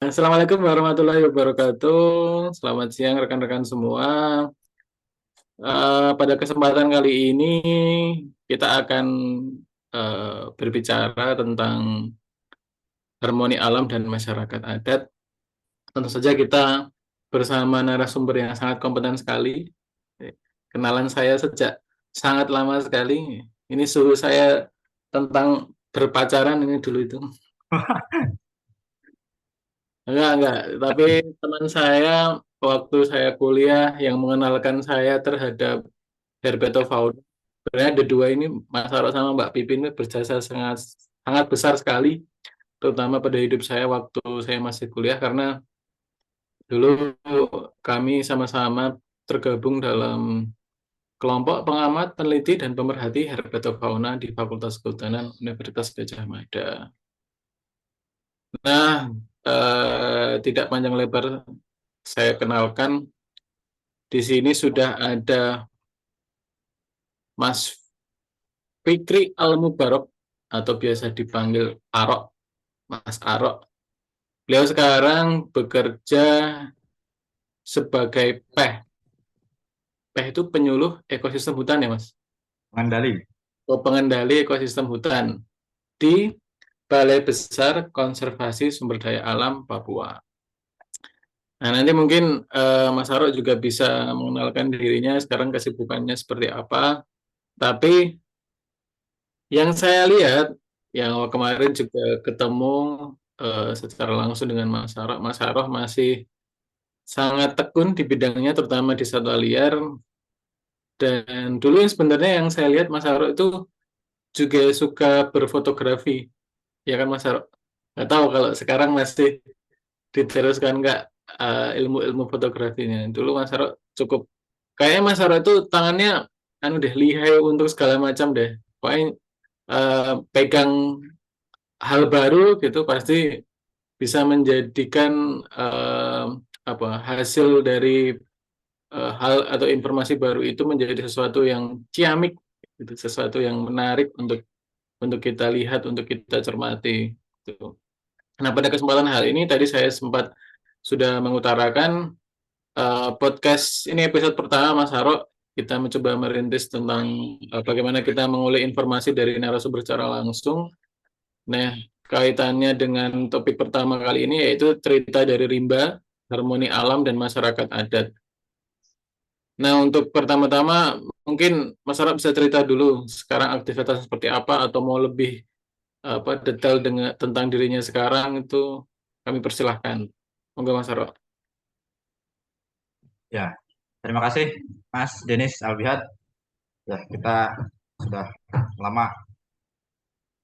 Assalamualaikum warahmatullahi wabarakatuh. Selamat siang rekan-rekan semua. Pada kesempatan kali ini kita akan berbicara tentang harmoni alam dan masyarakat adat. Tentu saja kita bersama narasumber yang sangat kompeten sekali. Kenalan saya sejak sangat lama sekali. Ini suhu saya tentang berpacaran ini dulu itu. Enggak. Tapi teman saya waktu saya kuliah yang mengenalkan saya terhadap herpetofauna. Sebenarnya ada dua ini, Mas Aro sama Mbak Pipin ini berjasa sangat sangat besar sekali, terutama pada hidup saya waktu saya masih kuliah karena dulu kami sama-sama tergabung dalam kelompok pengamat, peneliti, dan pemerhati herpetofauna di Fakultas Kehutanan Universitas Gadjah Mada. Nah, tidak panjang lebar saya kenalkan, di sini sudah ada Mas Fikri Al-Mubarok atau biasa dipanggil Arok, Mas Arok. Beliau sekarang bekerja sebagai PEH itu penyuluh ekosistem hutan ya Mas? Mengendali. Pengendali ekosistem hutan di Balai Besar Konservasi Sumber Daya Alam Papua. Nah, nanti mungkin Mas Arok juga bisa mengenalkan dirinya sekarang kesibukannya seperti apa. Tapi yang saya lihat, yang kemarin juga ketemu secara langsung dengan Mas Saroh masih sangat tekun di bidangnya, terutama di satwa liar. Dan dulu yang sebenarnya yang saya lihat Mas Saroh itu juga suka berfotografi, ya kan Mas Saroh? Nggak tahu kalau sekarang masih diteruskan nggak ilmu-ilmu fotografinya. Dulu Mas Saroh cukup, kayaknya Mas Saroh itu tangannya anu deh, lihai untuk segala macam deh. Pokoknya pegang hal baru gitu pasti bisa menjadikan apa hasil dari hal atau informasi baru itu menjadi sesuatu yang ciamik, itu sesuatu yang menarik untuk kita lihat, untuk kita cermati. Gitu. Nah, pada kesempatan hal ini tadi saya sempat sudah mengutarakan podcast ini episode pertama Mas Haro, kita mencoba merintis tentang bagaimana kita mengulik informasi dari narasumber secara langsung. Nah, kaitannya dengan topik pertama kali ini yaitu cerita dari rimba, harmoni alam dan masyarakat adat. Nah, untuk pertama-tama mungkin Mas Arab bisa cerita dulu sekarang aktivitas seperti apa atau mau lebih apa detail dengan tentang dirinya sekarang itu kami persilahkan. Monggo Mas Arab. Ya, terima kasih Mas Denis Albihad. Ya, kita sudah lama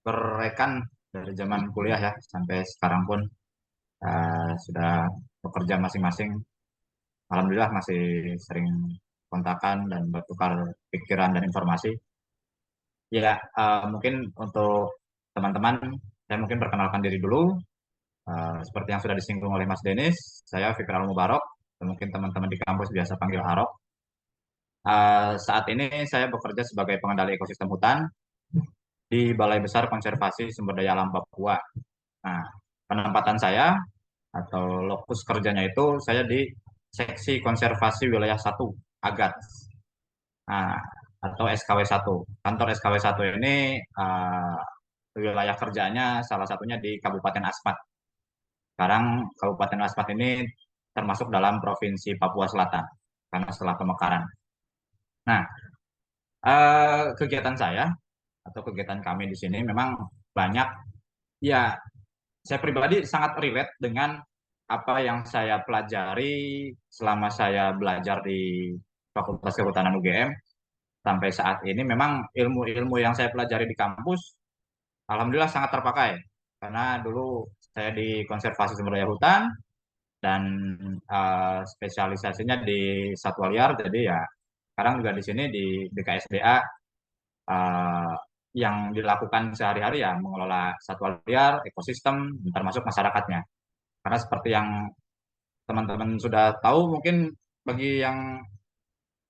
berrekan dari zaman kuliah ya sampai sekarang pun sudah bekerja masing-masing. Alhamdulillah masih sering kontakan dan bertukar pikiran dan informasi. Ya, mungkin untuk teman-teman, saya mungkin perkenalkan diri dulu. Seperti yang sudah disinggung oleh Mas Denis, saya Fikral Mubarok. Mungkin teman-teman di kampus biasa panggil Arok. Saat ini saya bekerja sebagai pengendali ekosistem hutan di Balai Besar Konservasi Sumber Daya Alam Papua. Nah, penempatan saya atau lokus kerjanya itu saya di Seksi Konservasi Wilayah 1 AGAT. Nah, atau SKW 1. Kantor SKW 1 ini wilayah kerjanya salah satunya di Kabupaten Asmat. Sekarang Kabupaten Asmat ini termasuk dalam Provinsi Papua Selatan karena setelah pemekaran. Nah, kegiatan saya atau kegiatan kami di sini memang banyak. Ya, saya pribadi sangat relate dengan apa yang saya pelajari selama saya belajar di Fakultas Kehutanan UGM sampai saat ini. Memang ilmu-ilmu yang saya pelajari di kampus alhamdulillah sangat terpakai karena dulu saya di konservasi sumber daya hutan dan spesialisasinya di satwa liar. Jadi ya sekarang juga di sini di BKSDA eh, yang dilakukan sehari-hari ya mengelola satwa liar, ekosistem, termasuk masyarakatnya. Karena seperti yang teman-teman sudah tahu, mungkin bagi yang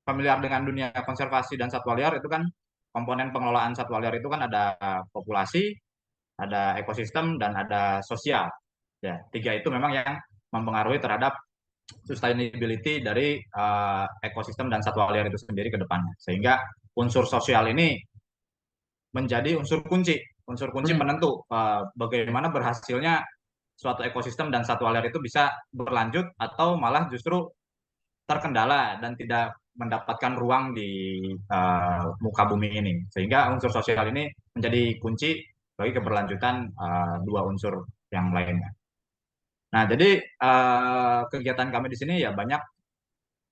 familiar dengan dunia konservasi dan satwa liar itu kan komponen pengelolaan satwa liar itu kan ada populasi, ada ekosistem, dan ada sosial. Ya, tiga itu memang yang mempengaruhi terhadap sustainability dari ekosistem dan satwa liar itu sendiri ke depannya. Sehingga unsur sosial ini menjadi unsur kunci Hmm. penentu bagaimana berhasilnya suatu ekosistem dan satwa liar itu bisa berlanjut atau malah justru terkendala dan tidak mendapatkan ruang di muka bumi ini. Sehingga unsur sosial ini menjadi kunci bagi keberlanjutan dua unsur yang lainnya. Nah, jadi kegiatan kami di sini ya banyak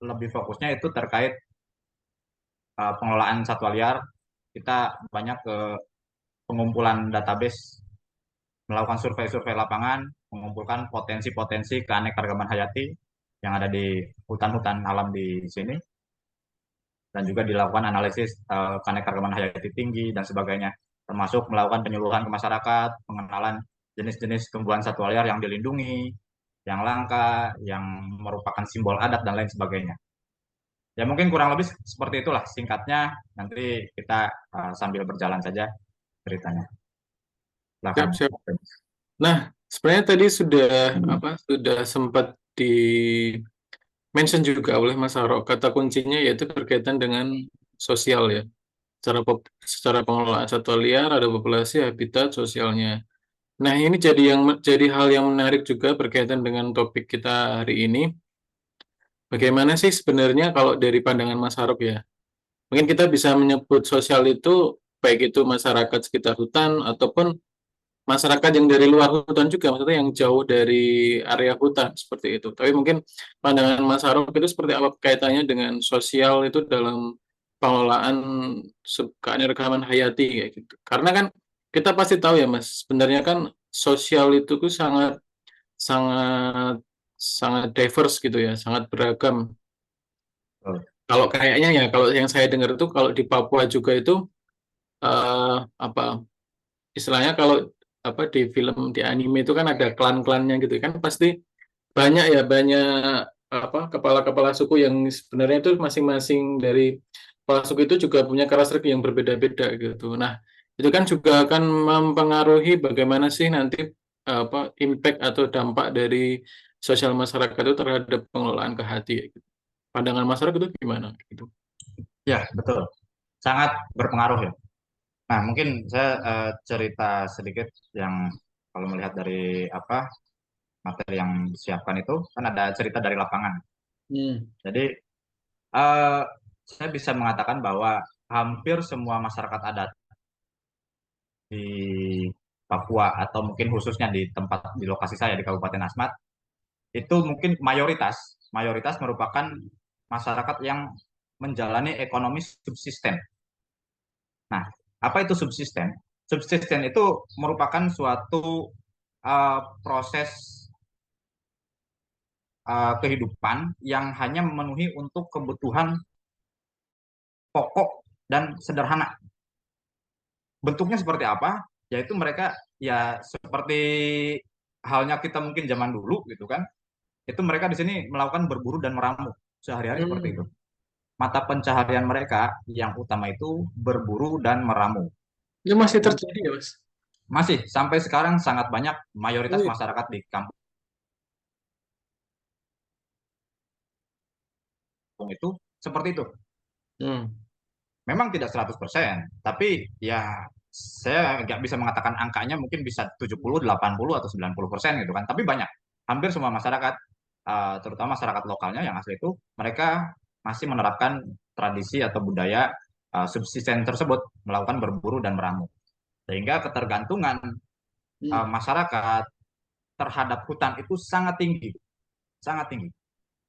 lebih fokusnya itu terkait pengelolaan satwa liar. Kita banyak ke pengumpulan database, melakukan survei-survei lapangan, mengumpulkan potensi-potensi keanekaragaman hayati yang ada di hutan-hutan alam di sini, dan juga dilakukan analisis keanekaragaman hayati tinggi dan sebagainya, termasuk melakukan penyuluhan ke masyarakat, pengenalan jenis-jenis tumbuhan satwa liar yang dilindungi, yang langka, yang merupakan simbol adat dan lain sebagainya. Ya mungkin kurang lebih seperti itulah singkatnya. Nanti kita sambil berjalan saja ceritanya. Siap, Silakan. siap. Nah, sebenarnya tadi sudah sempat di mention juga oleh Mas Haro, kata kuncinya yaitu berkaitan dengan sosial ya. Secara pengelolaan satwa liar ada populasi, habitat, sosialnya. Nah, ini jadi hal yang menarik juga berkaitan dengan topik kita hari ini. Bagaimana sih sebenarnya kalau dari pandangan Mas Harop ya? Mungkin kita bisa menyebut sosial itu baik itu masyarakat sekitar hutan ataupun masyarakat yang dari luar hutan juga, maksudnya yang jauh dari area hutan seperti itu. Tapi mungkin pandangan Mas Harop itu seperti apa kaitannya dengan sosial itu dalam pengelolaan keanekaragaman hayati kayak gitu. Karena kan kita pasti tahu ya Mas, sebenarnya kan sosial itu tuh sangat sangat sangat diverse gitu ya, sangat beragam. Betul. Kalau kayaknya ya, kalau yang saya dengar itu kalau di Papua juga itu apa istilahnya kalau di film di anime itu kan ada klan-klannya gitu kan pasti banyak ya banyak kepala-kepala suku yang sebenarnya itu masing-masing dari kepala suku itu juga punya karakteristik yang berbeda-beda gitu. Nah, itu kan juga akan mempengaruhi bagaimana sih nanti impact atau dampak dari sosial masyarakat itu terhadap pengelolaan kehati gitu. Pandangan masyarakat itu gimana gitu. Ya, betul. Sangat berpengaruh ya. Nah, mungkin saya cerita sedikit yang kalau melihat dari materi yang disiapkan itu kan ada cerita dari lapangan. Hmm. Jadi eh, saya bisa mengatakan bahwa hampir semua masyarakat adat di Papua atau mungkin khususnya di lokasi saya di Kabupaten Asmat itu mungkin mayoritas mayoritas merupakan masyarakat yang menjalani ekonomi subsisten. Nah, apa itu subsisten? Subsisten itu merupakan suatu proses kehidupan yang hanya memenuhi untuk kebutuhan pokok dan sederhana. Bentuknya seperti apa? Yaitu mereka ya seperti halnya kita mungkin zaman dulu gitu kan. Itu mereka di sini melakukan berburu dan meramu sehari-hari seperti itu. Hmm. Mata pencaharian mereka yang utama itu berburu dan meramu. Itu masih Dan terjadi ya, Mas? masih sampai sekarang sangat banyak Oh, mayoritas iya. masyarakat di kampung itu seperti itu. Hmm. Memang tidak 100%, tapi ya saya nggak bisa mengatakan angkanya mungkin bisa 70, 80 atau 90% gitu kan. Tapi banyak. Hampir semua masyarakat, terutama masyarakat lokalnya yang asli itu, mereka masih menerapkan tradisi atau budaya subsisten tersebut, melakukan berburu dan meramu. Sehingga ketergantungan Hmm. masyarakat terhadap hutan itu sangat tinggi, sangat tinggi.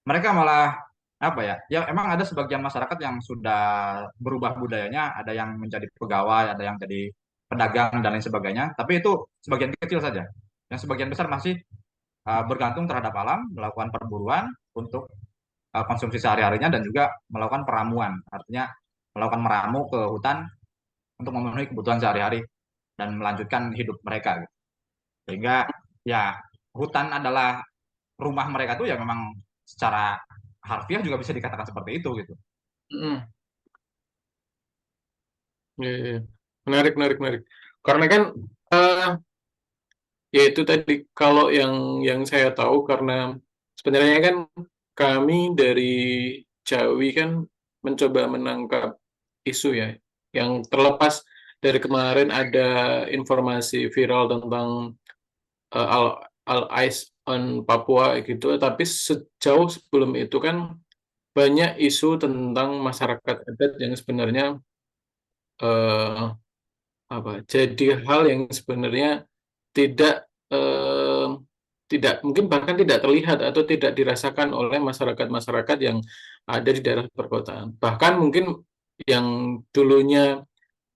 Mereka malah apa ya? Ya emang ada sebagian masyarakat yang sudah berubah budayanya, ada yang menjadi pegawai, ada yang jadi pedagang dan lain sebagainya. Tapi itu sebagian kecil saja. Yang sebagian besar masih bergantung terhadap alam, melakukan perburuan untuk konsumsi sehari-harinya dan juga melakukan peramuan. Artinya melakukan meramu ke hutan untuk memenuhi kebutuhan sehari-hari dan melanjutkan hidup mereka, gitu. Sehingga ya hutan adalah rumah mereka tuh ya memang secara harfiah juga bisa dikatakan seperti itu gitu. Hmm. Iya, iya. Menarik, menarik, menarik. Karena kan eh, ya itu tadi, kalau yang saya tahu, karena sebenarnya kan kami dari Jawi kan mencoba menangkap isu ya, yang terlepas dari kemarin ada informasi viral tentang Al Al Ice on Papua gitu, tapi sejauh sebelum itu kan banyak isu tentang masyarakat adat yang sebenarnya eh, apa, jadi hal yang sebenarnya tidak eh, tidak mungkin bahkan tidak terlihat atau tidak dirasakan oleh masyarakat-masyarakat yang ada di daerah perkotaan. Bahkan mungkin yang dulunya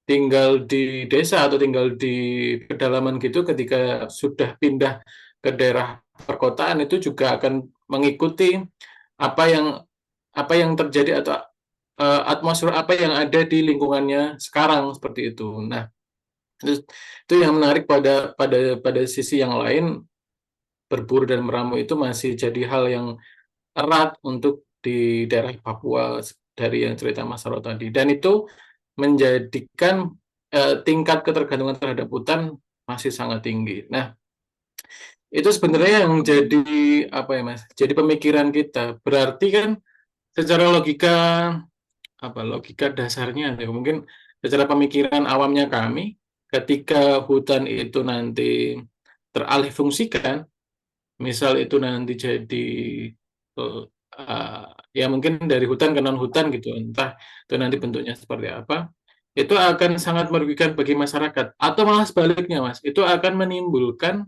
tinggal di desa atau tinggal di pedalaman gitu, ketika sudah pindah ke daerah perkotaan itu juga akan mengikuti apa yang terjadi, atau atmosfer apa yang ada di lingkungannya sekarang, seperti itu. Nah, itu yang menarik, pada sisi yang lain, berburu dan meramu itu masih jadi hal yang erat untuk di daerah Papua, dari yang cerita Mas Saro tadi, dan itu menjadikan tingkat ketergantungan terhadap hutan masih sangat tinggi. Nah, itu sebenarnya yang jadi apa ya Mas? Jadi pemikiran kita. Berarti kan secara logika, logika dasarnya ya, mungkin secara pemikiran awamnya kami, ketika hutan itu nanti teralih fungsikan, misal itu nanti jadi eh, uh, ya mungkin dari hutan ke non hutan gitu, entah itu nanti bentuknya seperti apa, itu akan sangat merugikan bagi masyarakat, atau malah sebaliknya Mas, itu akan menimbulkan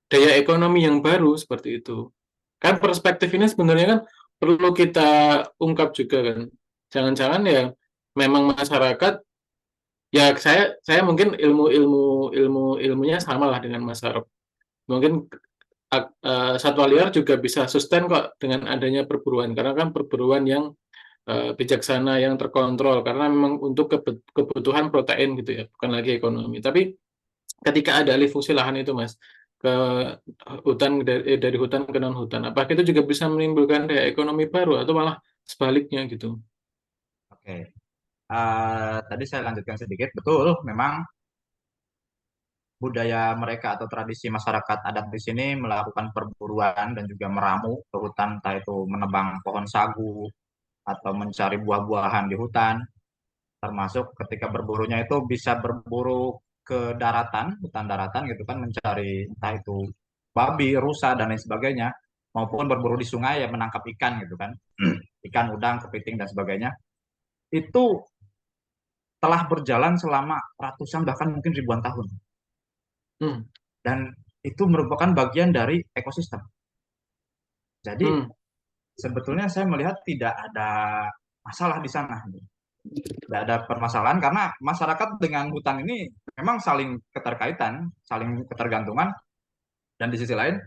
daya ekonomi yang baru, seperti itu. Kan perspektif ini sebenarnya kan perlu kita ungkap juga kan. Jangan-jangan ya memang masyarakat, ya saya mungkin ilmunya sama lah dengan Mas Arab. Mungkin satwa liar juga bisa sustain kok dengan adanya perburuan, karena kan perburuan yang bijaksana, yang terkontrol, karena memang untuk kebutuhan protein gitu ya, bukan lagi ekonomi. Tapi ketika ada alih fungsi lahan itu Mas, ke hutan, dari hutan ke non hutan, apakah itu juga bisa menimbulkan daya ekonomi baru atau malah sebaliknya gitu? Oke. Tadi saya lanjutkan sedikit. Betul, memang budaya mereka atau tradisi masyarakat adat di sini melakukan perburuan dan juga meramu ke hutan, entah itu menebang pohon sagu atau mencari buah-buahan di hutan, termasuk ketika berburunya itu bisa berburu ke daratan, hutan daratan gitu kan, mencari entah itu babi, rusa dan lain sebagainya, maupun berburu di sungai ya menangkap ikan gitu kan, ikan, udang, kepiting dan sebagainya. Itu telah berjalan selama ratusan bahkan mungkin ribuan tahun, Hmm, dan itu merupakan bagian dari ekosistem. Jadi hmm, sebetulnya saya melihat tidak ada masalah di sana. Tidak ada permasalahan karena masyarakat dengan hutan ini memang saling keterkaitan, saling ketergantungan, dan di sisi lain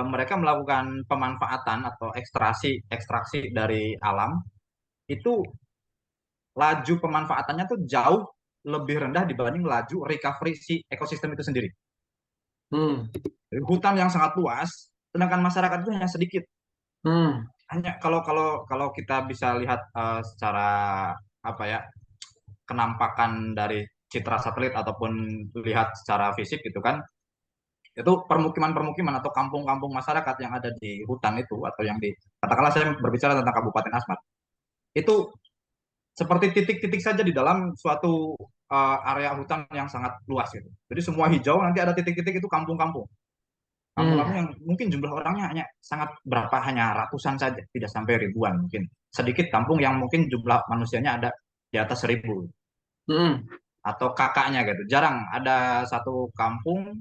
mereka melakukan pemanfaatan atau ekstraksi ekstraksi dari alam itu, laju pemanfaatannya tuh jauh lebih rendah dibanding laju recovery si ekosistem itu sendiri. hmm, Jadi, hutan yang sangat luas, sedangkan masyarakat itu hanya sedikit. hmm, Hanya kalau kalau kalau kita bisa lihat secara apa ya, kenampakan dari citra satelit ataupun lihat secara fisik gitu kan, itu permukiman-permukiman atau kampung-kampung masyarakat yang ada di hutan itu, atau yang di, katakanlah saya berbicara tentang Kabupaten Asmat, itu seperti titik-titik saja di dalam suatu area hutan yang sangat luas gitu. Jadi semua hijau, nanti ada titik-titik itu kampung-kampung. Kampung-kampung hmm, yang mungkin jumlah orangnya hanya sangat berapa, hanya ratusan saja, tidak sampai ribuan mungkin. Sedikit kampung yang mungkin jumlah manusianya ada di atas 1.000 hmm, atau kakaknya gitu. Jarang ada satu kampung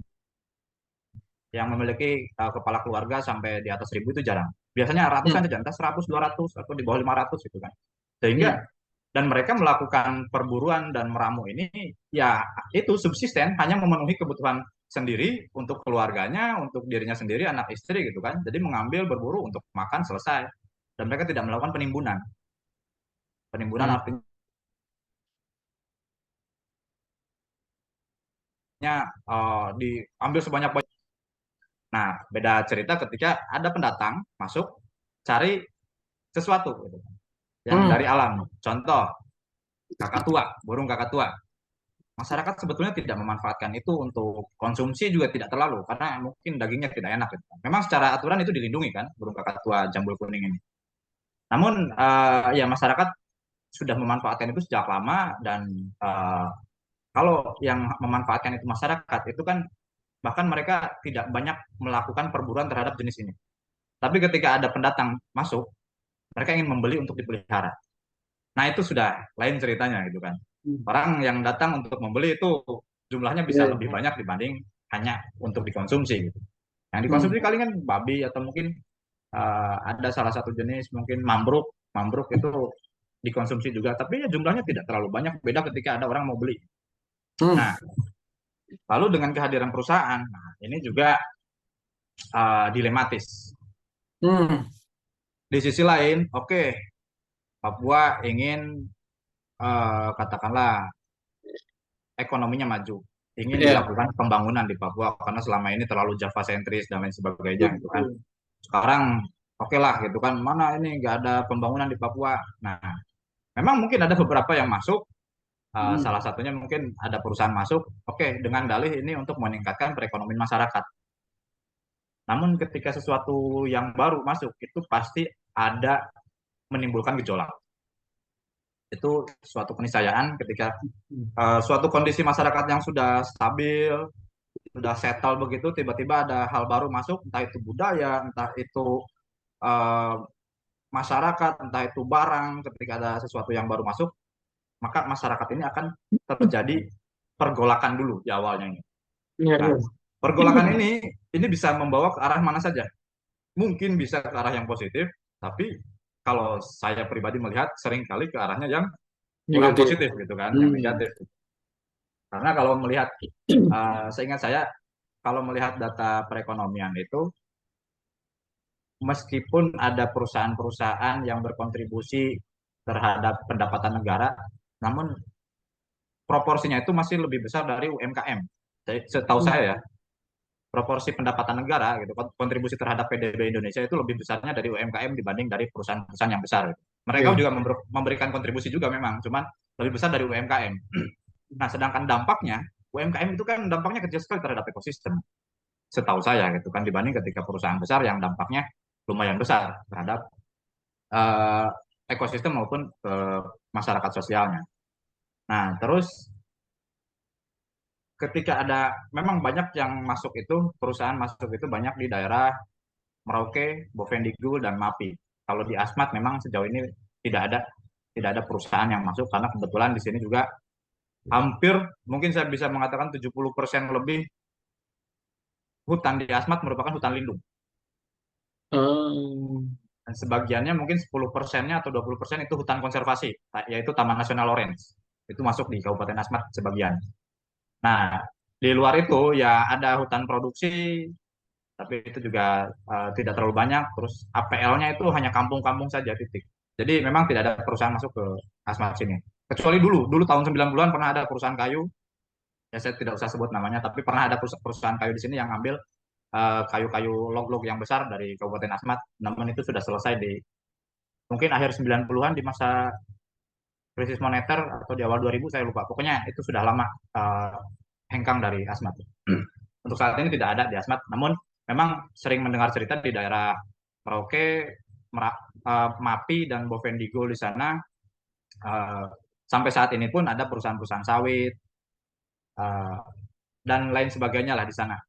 yang memiliki kepala keluarga sampai di atas 1.000, itu jarang. Biasanya ratusan hmm, saja, entah 100, 200 atau di bawah 500 gitu kan. Sehingga, hmm, dan mereka melakukan perburuan dan meramu ini ya itu subsisten, hanya memenuhi kebutuhan sendiri untuk keluarganya, untuk dirinya sendiri, anak istri gitu kan. Jadi mengambil, berburu untuk makan, selesai. Dan mereka tidak melakukan penimbunan. Penimbunan hmm, artinya diambil sebanyak. Nah, beda cerita ketika ada pendatang masuk cari sesuatu gitu, yang hmm, dari alam. Contoh, kakak tua, burung kakak tua. masyarakat sebetulnya tidak memanfaatkan itu untuk konsumsi juga tidak terlalu karena mungkin dagingnya tidak enak gitu. Memang secara aturan itu dilindungi kan burung kakak tua jambul kuning ini. Namun ya masyarakat sudah memanfaatkan itu sejak lama dan kalau yang memanfaatkan itu masyarakat itu kan bahkan mereka tidak banyak melakukan perburuan terhadap jenis ini. Tapi ketika ada pendatang masuk, mereka ingin membeli untuk dipelihara. Nah itu sudah lain ceritanya gitu kan. Hmm. Orang yang datang untuk membeli itu jumlahnya bisa Ya. lebih banyak dibanding hanya untuk dikonsumsi gitu. Yang Hmm. dikonsumsi kali kan babi atau mungkin ada salah satu jenis mungkin mambruk. Mambruk itu dikonsumsi juga, tapi ya jumlahnya tidak terlalu banyak. Beda ketika ada orang mau beli. Hmm. Nah, lalu dengan kehadiran perusahaan, nah ini juga dilematis. Hmm. Di sisi lain, oke, Papua ingin katakanlah ekonominya maju, ingin Ya. dilakukan pembangunan di Papua karena selama ini terlalu Java sentris dan lain sebagainya gitu kan. Betul. Sekarang oke lah gitu kan, mana ini nggak ada pembangunan di Papua. Nah, memang mungkin ada beberapa yang masuk, Hmm. salah satunya mungkin ada perusahaan masuk, oke dengan dalih ini untuk meningkatkan perekonomian masyarakat. Namun ketika sesuatu yang baru masuk itu pasti ada menimbulkan gejolak. Itu suatu keniscayaan ketika suatu kondisi masyarakat yang sudah stabil, sudah settle begitu, tiba-tiba ada hal baru masuk, entah itu budaya, entah itu uh, masyarakat, entah itu barang, ketika ada sesuatu yang baru masuk, maka masyarakat ini akan terjadi pergolakan dulu di awalnya ini. Ya, Nah, ya. pergolakan ini bisa membawa ke arah mana saja. Mungkin bisa ke arah yang positif, tapi kalau saya pribadi melihat seringkali ke arahnya yang kurang Negatif. positif gitu kan, yang Hmm. negatif. Karena kalau melihat, seingat saya, kalau melihat data perekonomian itu, meskipun ada perusahaan-perusahaan yang berkontribusi terhadap pendapatan negara, namun proporsinya itu masih lebih besar dari UMKM. Setahu Hmm. saya ya, proporsi pendapatan negara gitu, kontribusi terhadap PDB Indonesia itu lebih besarnya dari UMKM dibanding dari perusahaan-perusahaan yang besar. Mereka Ya. juga memberikan kontribusi juga memang, cuman lebih besar dari UMKM. Nah, sedangkan dampaknya UMKM itu kan dampaknya kecil sekali terhadap ekosistem. Setahu saya gitu kan dibanding ketika perusahaan besar yang dampaknya lumayan besar terhadap uh, ekosistem maupun masyarakat sosialnya. Nah, terus ketika ada memang banyak yang masuk itu perusahaan masuk itu banyak di daerah Merauke, Bovendigul dan Mapi. Kalau di Asmat memang sejauh ini tidak ada tidak ada perusahaan yang masuk karena kebetulan di sini juga hampir mungkin saya bisa mengatakan 70% lebih hutan di Asmat merupakan hutan lindung. Hmm. Dan sebagiannya mungkin 10%-nya atau 20% itu hutan konservasi, yaitu Taman Nasional Lorentz. Itu masuk di Kabupaten Asmat sebagian. Nah, di luar itu ya ada hutan produksi, tapi itu juga tidak terlalu banyak. Terus APL-nya itu hanya kampung-kampung saja titik. Jadi memang tidak ada perusahaan masuk ke Asmat sini. Kecuali dulu tahun 90-an pernah ada perusahaan kayu, ya saya tidak usah sebut namanya, tapi pernah ada perusahaan kayu di sini yang ambil kayu-kayu log-log yang besar dari Kabupaten Asmat. Namun itu sudah selesai di mungkin akhir 90-an di masa krisis moneter atau di awal 2000 saya lupa. Pokoknya itu sudah lama hengkang dari Asmat. Untuk saat ini tidak ada di Asmat, namun memang sering mendengar cerita di daerah Merauke, Mapi dan Bovendigul di sana sampai saat ini pun ada perusahaan-perusahaan sawit uh, dan lain sebagainya lah di sana.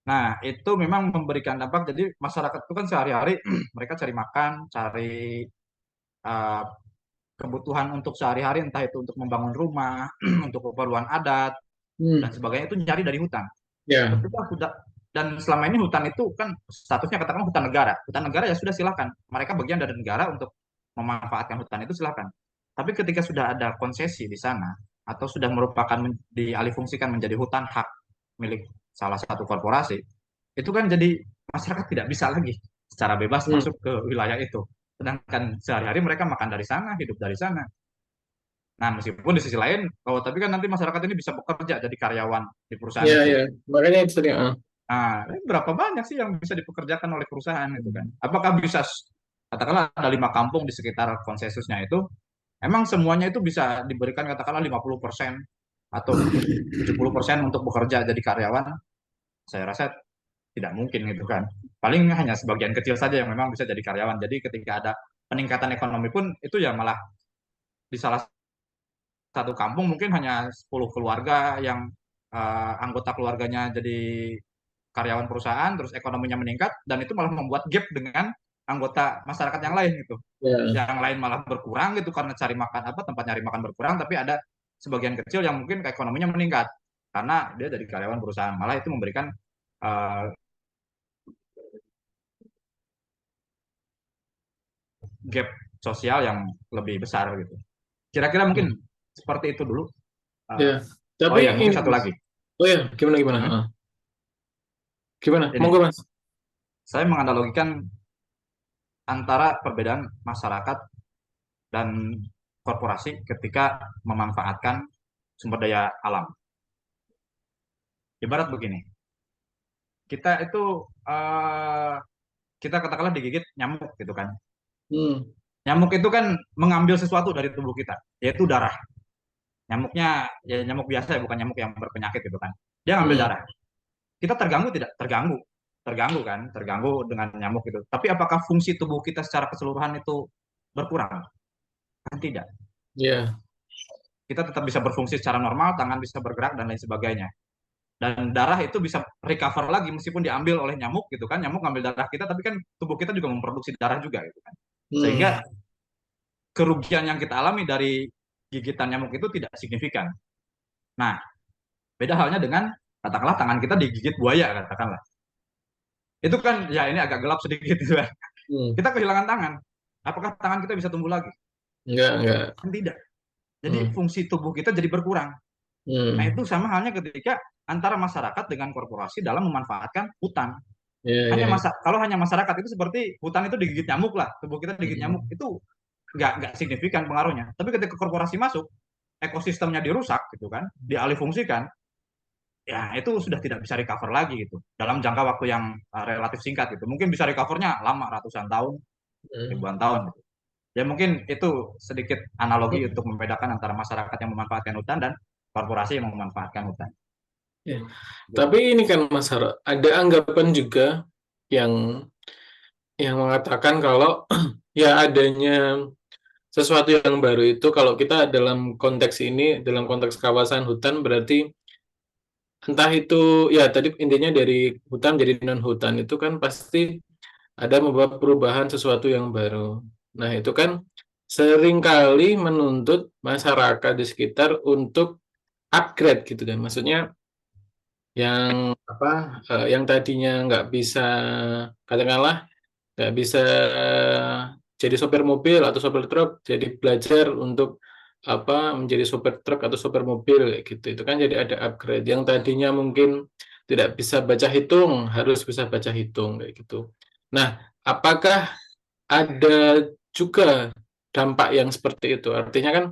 Nah, itu memang memberikan dampak. Jadi masyarakat itu kan sehari-hari mereka cari makan, cari uh, kebutuhan untuk sehari-hari, entah itu untuk membangun rumah, untuk keperluan adat dan Hmm. sebagainya itu nyari dari hutan. Ya. Ketika sudah dan selama ini hutan itu kan statusnya katakan hutan negara. Hutan negara ya sudah silakan. Mereka bagian dari negara untuk memanfaatkan hutan itu silakan. Tapi ketika sudah ada konsesi di sana atau sudah merupakan dialihfungsikan menjadi hutan hak milik salah satu korporasi, itu kan jadi masyarakat tidak bisa lagi secara bebas Hmm. masuk ke wilayah itu. Sedangkan sehari-hari mereka makan dari sana, hidup dari sana. Nah, meskipun di sisi lain, oh, tapi kan nanti masyarakat ini bisa bekerja jadi karyawan di perusahaan Ya, itu. ya. Makanya itu tadi. Nah, berapa banyak sih yang bisa dipekerjakan oleh perusahaan itu kan? Apakah bisa katakanlah ada 5 kampung di sekitar konsensusnya itu, Emang semuanya itu bisa diberikan katakanlah 50% atau 70% untuk bekerja jadi karyawan? Saya rasa tidak mungkin gitu kan. Paling hanya sebagian kecil saja yang memang bisa jadi karyawan. Jadi ketika ada peningkatan ekonomi pun itu ya malah di salah satu kampung mungkin hanya 10 keluarga yang anggota keluarganya jadi karyawan perusahaan, terus ekonominya meningkat, dan itu malah membuat gap dengan anggota masyarakat yang lain gitu. Ya, Yang lain malah berkurang gitu karena cari makan apa tempat nyari makan berkurang, tapi ada sebagian kecil yang mungkin ekonominya meningkat karena dia jadi karyawan perusahaan. Malah itu memberikan uh, gap sosial yang lebih besar gitu. Kira-kira mungkin seperti itu dulu. ya. Uh, oh Tapi ya, mungkin ini, satu lagi. oh ya, gimana gimana? Hmm? Gimana? Ini, Monggo Mas. saya menganalogikan antara perbedaan masyarakat dan korporasi ketika memanfaatkan sumber daya alam. Ibarat begini, kita itu uh, kita katakanlah digigit nyamuk gitu kan. Hmm. Nyamuk itu kan mengambil sesuatu dari tubuh kita, yaitu darah. Nyamuknya ya nyamuk biasa ya, bukan nyamuk yang berpenyakit gitu kan. Dia ngambil Hmm. darah. Kita terganggu tidak? Terganggu. Terganggu kan? Terganggu dengan nyamuk itu. Tapi apakah fungsi tubuh kita secara keseluruhan itu berkurang? Kan tidak. Ya. Kita tetap bisa berfungsi secara normal, tangan bisa bergerak dan lain sebagainya. Dan darah itu bisa recover lagi meskipun diambil oleh nyamuk gitu kan. Nyamuk ngambil darah kita, tapi kan tubuh kita juga memproduksi darah juga gitu kan. Sehingga Hmm. kerugian yang kita alami dari gigitan nyamuk itu tidak signifikan. Nah, beda halnya dengan katakanlah tangan kita digigit buaya katakanlah. Itu kan ya ini agak gelap sedikit gitu kan. Hmm. Kita kehilangan tangan. Apakah tangan kita bisa tumbuh lagi? Enggak. Kan tidak. Jadi Hmm. fungsi tubuh kita jadi berkurang. Nah, Hmm. itu sama halnya ketika antara masyarakat dengan korporasi dalam memanfaatkan hutan. Ya, Hanya ya. kalau hanya masyarakat itu seperti hutan itu digigit nyamuk lah, tubuh kita digigit nyamuk Hmm. itu nggak signifikan pengaruhnya. Tapi ketika korporasi masuk, ekosistemnya dirusak gitu kan, dialih fungsikan, ya itu sudah tidak bisa recover lagi gitu dalam jangka waktu yang relatif singkat gitu. Mungkin bisa recovernya lama ratusan tahun, Hmm. ribuan tahun gitu. Ya mungkin itu sedikit analogi untuk membedakan antara masyarakat yang memanfaatkan hutan dan korporasi yang memanfaatkan hutan. Ya. Gitu. Tapi ini kan Mas Haro, ada anggapan juga yang mengatakan kalau ya adanya sesuatu yang baru itu kalau kita dalam konteks ini, dalam konteks kawasan hutan berarti entah itu ya tadi intinya dari hutan jadi non hutan itu kan pasti ada membawa perubahan sesuatu yang baru. Nah, itu kan seringkali menuntut masyarakat di sekitar untuk upgrade gitu kan. Maksudnya yang apa yang tadinya nggak bisa katakanlah nggak bisa jadi sopir mobil atau sopir truk jadi belajar untuk apa menjadi sopir truk atau sopir mobil kayak gitu itu kan jadi ada upgrade yang tadinya mungkin tidak bisa baca hitung harus bisa baca hitung kayak gitu. Nah, apakah ada juga dampak yang seperti itu? Artinya kan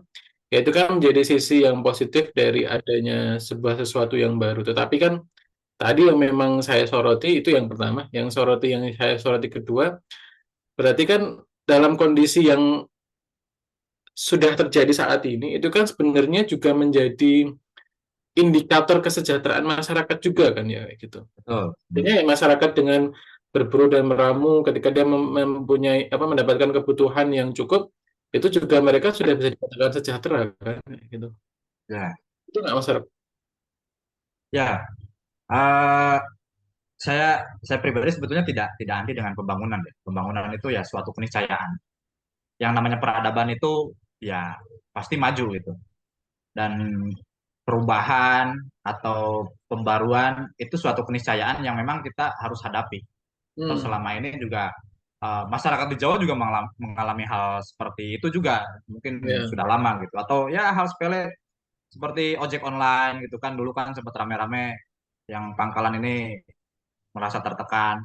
ya itu kan menjadi sisi yang positif dari adanya sebuah sesuatu yang baru. Tetapi kan tadi yang memang saya soroti itu yang pertama, yang saya soroti kedua, berarti kan dalam kondisi yang sudah terjadi saat ini, itu kan sebenarnya juga menjadi indikator kesejahteraan masyarakat juga kan ya gitu. Betul. Artinya ya masyarakat dengan berburu dan meramu ketika dia mempunyai apa mendapatkan kebutuhan yang cukup, itu juga mereka sudah bisa dikatakan sejahtera kan gitu. Ya, Itu nggak masyarakat. ya. eh, saya pribadi sebetulnya tidak anti dengan pembangunan. Ya. Pembangunan itu ya suatu keniscayaan. Yang namanya peradaban itu ya pasti maju gitu. Dan perubahan atau pembaruan itu suatu keniscayaan yang memang kita harus hadapi. Atau Hmm, selama ini juga masyarakat di Jawa juga mengalami hal seperti itu juga mungkin ya. sudah lama gitu. Atau ya hal sepele seperti ojek online gitu kan dulu kan sempat rame-rame yang pangkalan ini merasa tertekan.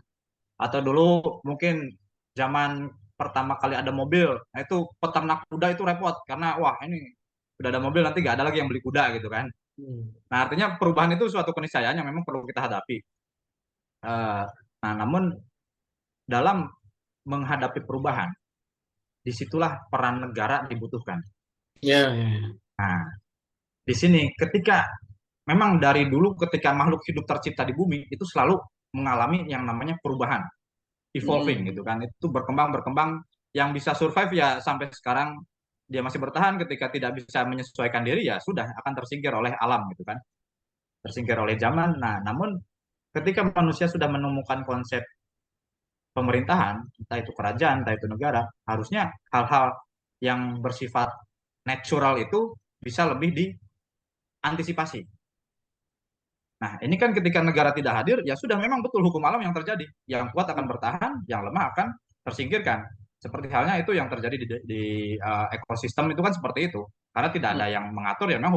Atau dulu mungkin zaman pertama kali ada mobil, nah itu peternak kuda itu repot karena wah ini udah ada mobil nanti gak ada lagi yang beli kuda gitu kan. Hmm. Nah artinya perubahan itu suatu keniscayaan yang memang perlu kita hadapi. Eh, nah namun dalam menghadapi perubahan, disitulah peran negara dibutuhkan. Ya, ya, ya. Nah, di sini ketika memang dari dulu ketika makhluk hidup tercipta di bumi itu selalu mengalami yang namanya perubahan, evolving Hmm. gitu kan. Itu berkembang berkembang yang bisa survive ya sampai sekarang dia masih bertahan, ketika tidak bisa menyesuaikan diri ya sudah akan tersingkir oleh alam gitu kan. Tersingkir oleh zaman. Nah, namun ketika manusia sudah menemukan konsep pemerintahan, entah itu kerajaan, entah itu negara, harusnya hal-hal yang bersifat natural itu bisa lebih diantisipasi. Nah, ini kan ketika negara tidak hadir, ya sudah memang betul hukum alam yang terjadi. Yang kuat akan bertahan, yang lemah akan tersingkirkan. Seperti halnya itu yang terjadi di ekosistem itu kan seperti itu. Karena tidak ada yang mengatur, ya memang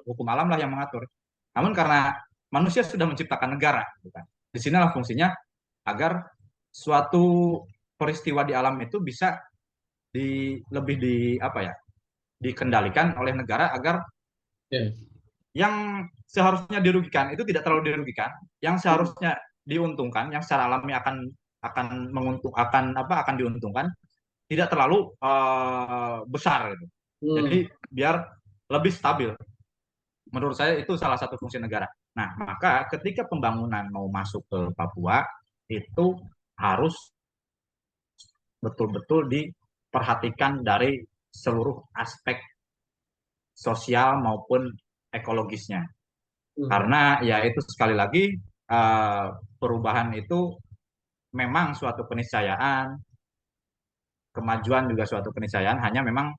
hukum alam lah yang mengatur. Namun karena manusia sudah menciptakan negara, gitu kan. Di sinilah fungsinya agar suatu peristiwa di alam itu bisa lebih di apa ya, dikendalikan oleh negara agar Ya. yang seharusnya dirugikan itu tidak terlalu dirugikan, yang seharusnya diuntungkan, yang secara alami akan menguntung akan diuntungkan tidak terlalu besar gitu. Jadi Hmm. biar lebih stabil. Menurut saya itu salah satu fungsi negara. Nah, maka ketika pembangunan mau masuk ke Papua itu harus betul-betul diperhatikan dari seluruh aspek sosial maupun ekologisnya. Hmm. Karena ya itu sekali lagi uh, perubahan itu memang suatu keniscayaan, kemajuan juga suatu keniscayaan, hanya memang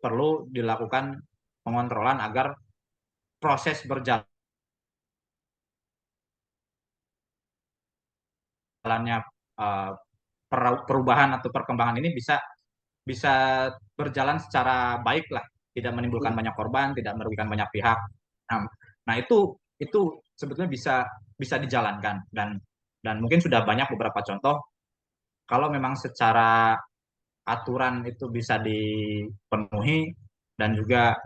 perlu dilakukan pengontrolan agar proses berjalannya uh, perubahan atau perkembangan ini bisa bisa berjalan secara baik lah, tidak menimbulkan banyak korban, tidak merugikan banyak pihak. Nah, nah itu sebetulnya bisa bisa dijalankan, dan mungkin sudah banyak beberapa contoh kalau memang secara aturan itu bisa dipenuhi, dan juga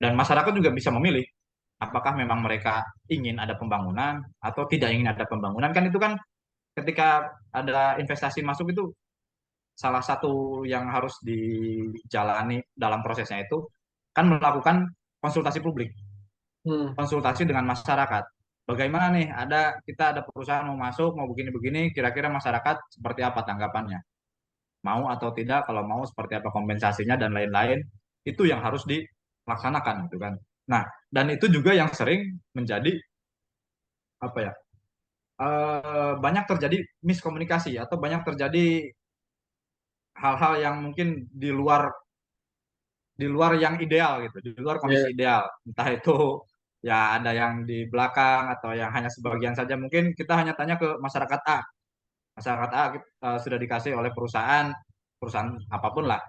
dan masyarakat juga bisa memilih apakah memang mereka ingin ada pembangunan atau tidak ingin ada pembangunan. Kan itu kan ketika ada investasi masuk itu salah satu yang harus dijalani dalam prosesnya itu kan melakukan konsultasi publik, Hmm. konsultasi dengan masyarakat. Bagaimana nih, kita ada perusahaan mau masuk, mau begini-begini, kira-kira masyarakat seperti apa tanggapannya? Mau atau tidak, kalau mau seperti apa kompensasinya dan lain-lain. Itu yang harus dilaksanakan gitu kan. Nah, dan itu juga yang sering menjadi apa ya? Banyak terjadi miskomunikasi atau banyak terjadi hal-hal yang mungkin di luar yang ideal gitu, di luar Ya. kondisi ideal. Entah itu ya ada yang di belakang atau yang hanya sebagian saja. Mungkin kita hanya tanya ke masyarakat A. Masyarakat A sudah dikasih oleh perusahaan, perusahaan apapun lah,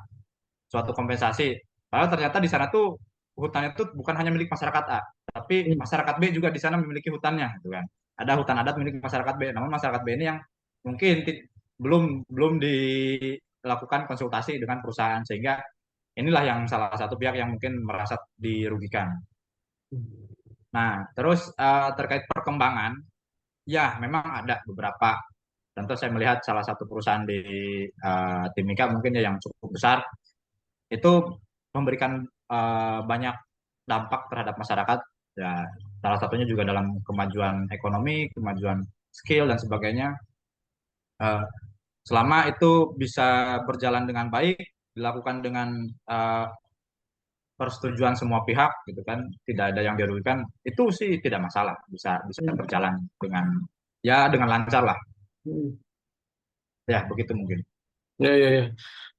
suatu kompensasi. Padahal ternyata di sana tuh hutan itu bukan hanya milik masyarakat A, tapi Hmm. masyarakat B juga di sana memiliki hutannya, gitu kan. Ada hutan adat milik masyarakat B, namun masyarakat B ini yang mungkin belum belum dilakukan konsultasi dengan perusahaan, sehingga inilah yang salah satu pihak yang mungkin merasa dirugikan. Nah, terus terkait perkembangan, ya memang ada beberapa. Contoh saya melihat salah satu perusahaan di Timika mungkin ya yang cukup besar itu memberikan banyak dampak terhadap masyarakat. Ya, salah satunya juga dalam kemajuan ekonomi, kemajuan skill dan sebagainya. Eh, Selama itu bisa berjalan dengan baik, dilakukan dengan eh, persetujuan semua pihak gitu kan, tidak ada yang dirugikan, itu sih tidak masalah, bisa bisa Hmm. berjalan dengan ya dengan lancar lah. Hmm. Ya, begitu mungkin. Ya, ya, ya.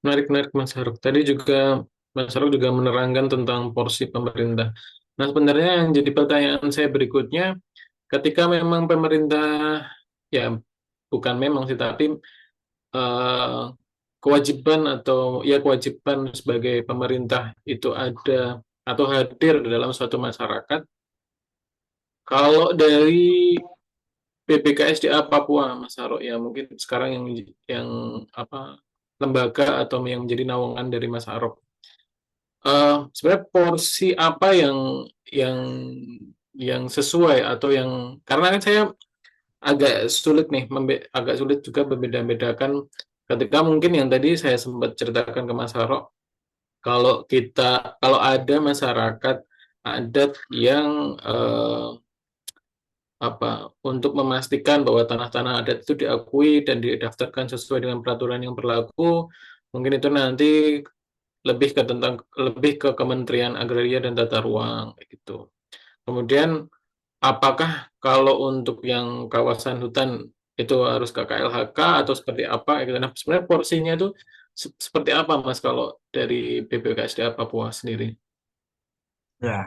Menarik, menarik Mas Haruk. Tadi juga Mas Haruk juga menerangkan tentang porsi pemerintah. Nah, sebenarnya yang jadi pertanyaan saya berikutnya, ketika memang pemerintah, ya bukan memang sih, tapi eh, kewajiban atau ya kewajiban sebagai pemerintah itu ada atau hadir dalam suatu masyarakat. Kalau dari PPKSDA Papua, Mas Haruk, ya mungkin sekarang yang apa lembaga atau yang menjadi naungan dari Mas Haruk. Sebenarnya porsi apa yang yang sesuai atau yang karena kan saya agak sulit nih, agak sulit juga membeda-bedakan ketika mungkin yang tadi saya sempat ceritakan ke Mas Harok, kalau ada masyarakat adat yang untuk memastikan bahwa tanah-tanah adat itu diakui dan didaftarkan sesuai dengan peraturan yang berlaku, mungkin itu nanti lebih ke Kementerian Agraria dan Tata Ruang gitu. Kemudian apakah kalau untuk yang kawasan hutan itu harus ke KLHK atau seperti apa gitu. Nah, sebenarnya porsinya itu seperti apa Mas kalau dari BPKSDA Papua sendiri? Ya,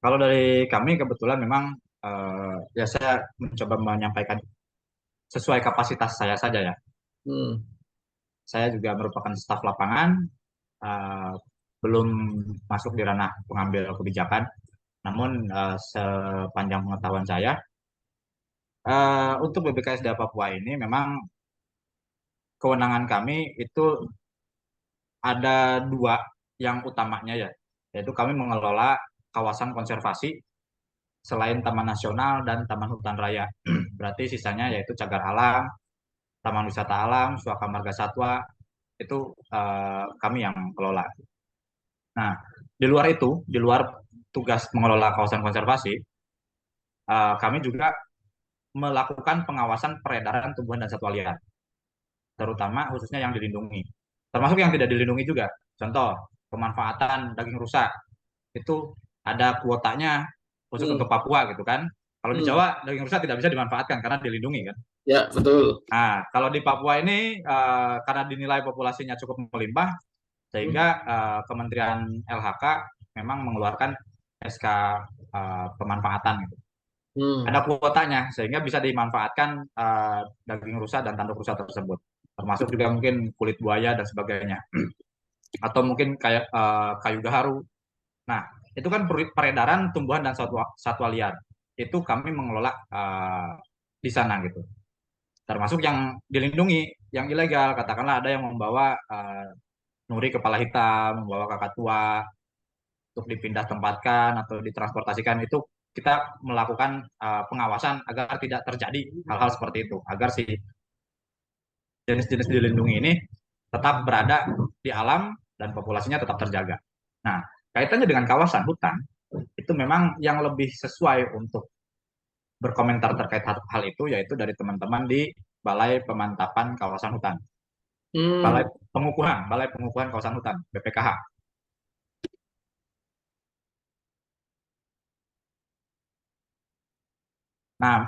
kalau dari kami kebetulan memang ya saya mencoba menyampaikan sesuai kapasitas saya saja ya. Hmm. Saya juga merupakan staf lapangan, eh, belum masuk di ranah pengambil kebijakan. Namun sepanjang pengetahuan saya, untuk BPKSDA Papua ini memang kewenangan kami itu ada dua yang utamanya ya, yaitu kami mengelola kawasan konservasi selain Taman Nasional dan Taman Hutan Raya. Berarti sisanya yaitu cagar alam, Taman Wisata Alam, Suaka Marga Satwa, itu kami yang kelola. Nah, di luar tugas mengelola kawasan konservasi, kami juga melakukan pengawasan peredaran tumbuhan dan satwa liar, terutama khususnya yang dilindungi. Termasuk yang tidak dilindungi juga. Contoh, pemanfaatan daging rusa itu ada kuotanya khusus untuk Hmm. Papua gitu kan. Kalau di Hmm. Jawa daging rusa tidak bisa dimanfaatkan karena dilindungi kan. Ya, betul. Nah, kalau di Papua ini karena dinilai populasinya cukup melimpah, sehingga Hmm. Kementerian LHK memang mengeluarkan SK pemanfaatan gitu. Ada Hmm. kuotanya sehingga bisa dimanfaatkan daging rusa dan tanduk rusa tersebut, termasuk juga mungkin kulit buaya dan sebagainya, atau mungkin kayak kayu gaharu. Nah, itu kan peredaran tumbuhan dan satwa, satwa liar. Itu kami mengelola di sana gitu. Termasuk yang dilindungi, yang ilegal. Katakanlah ada yang membawa nuri kepala hitam, membawa kakak tua untuk dipindah tempatkan atau ditransportasikan, itu kita melakukan pengawasan agar tidak terjadi hal-hal seperti itu, agar si jenis-jenis dilindungi ini tetap berada di alam dan populasinya tetap terjaga. Nah, kaitannya dengan kawasan hutan, itu memang yang lebih sesuai untuk berkomentar terkait hal itu yaitu dari teman-teman di Balai Pemantapan Kawasan Hutan, Hmm. Balai Pengukuhan Kawasan Hutan, BPKH. Nah,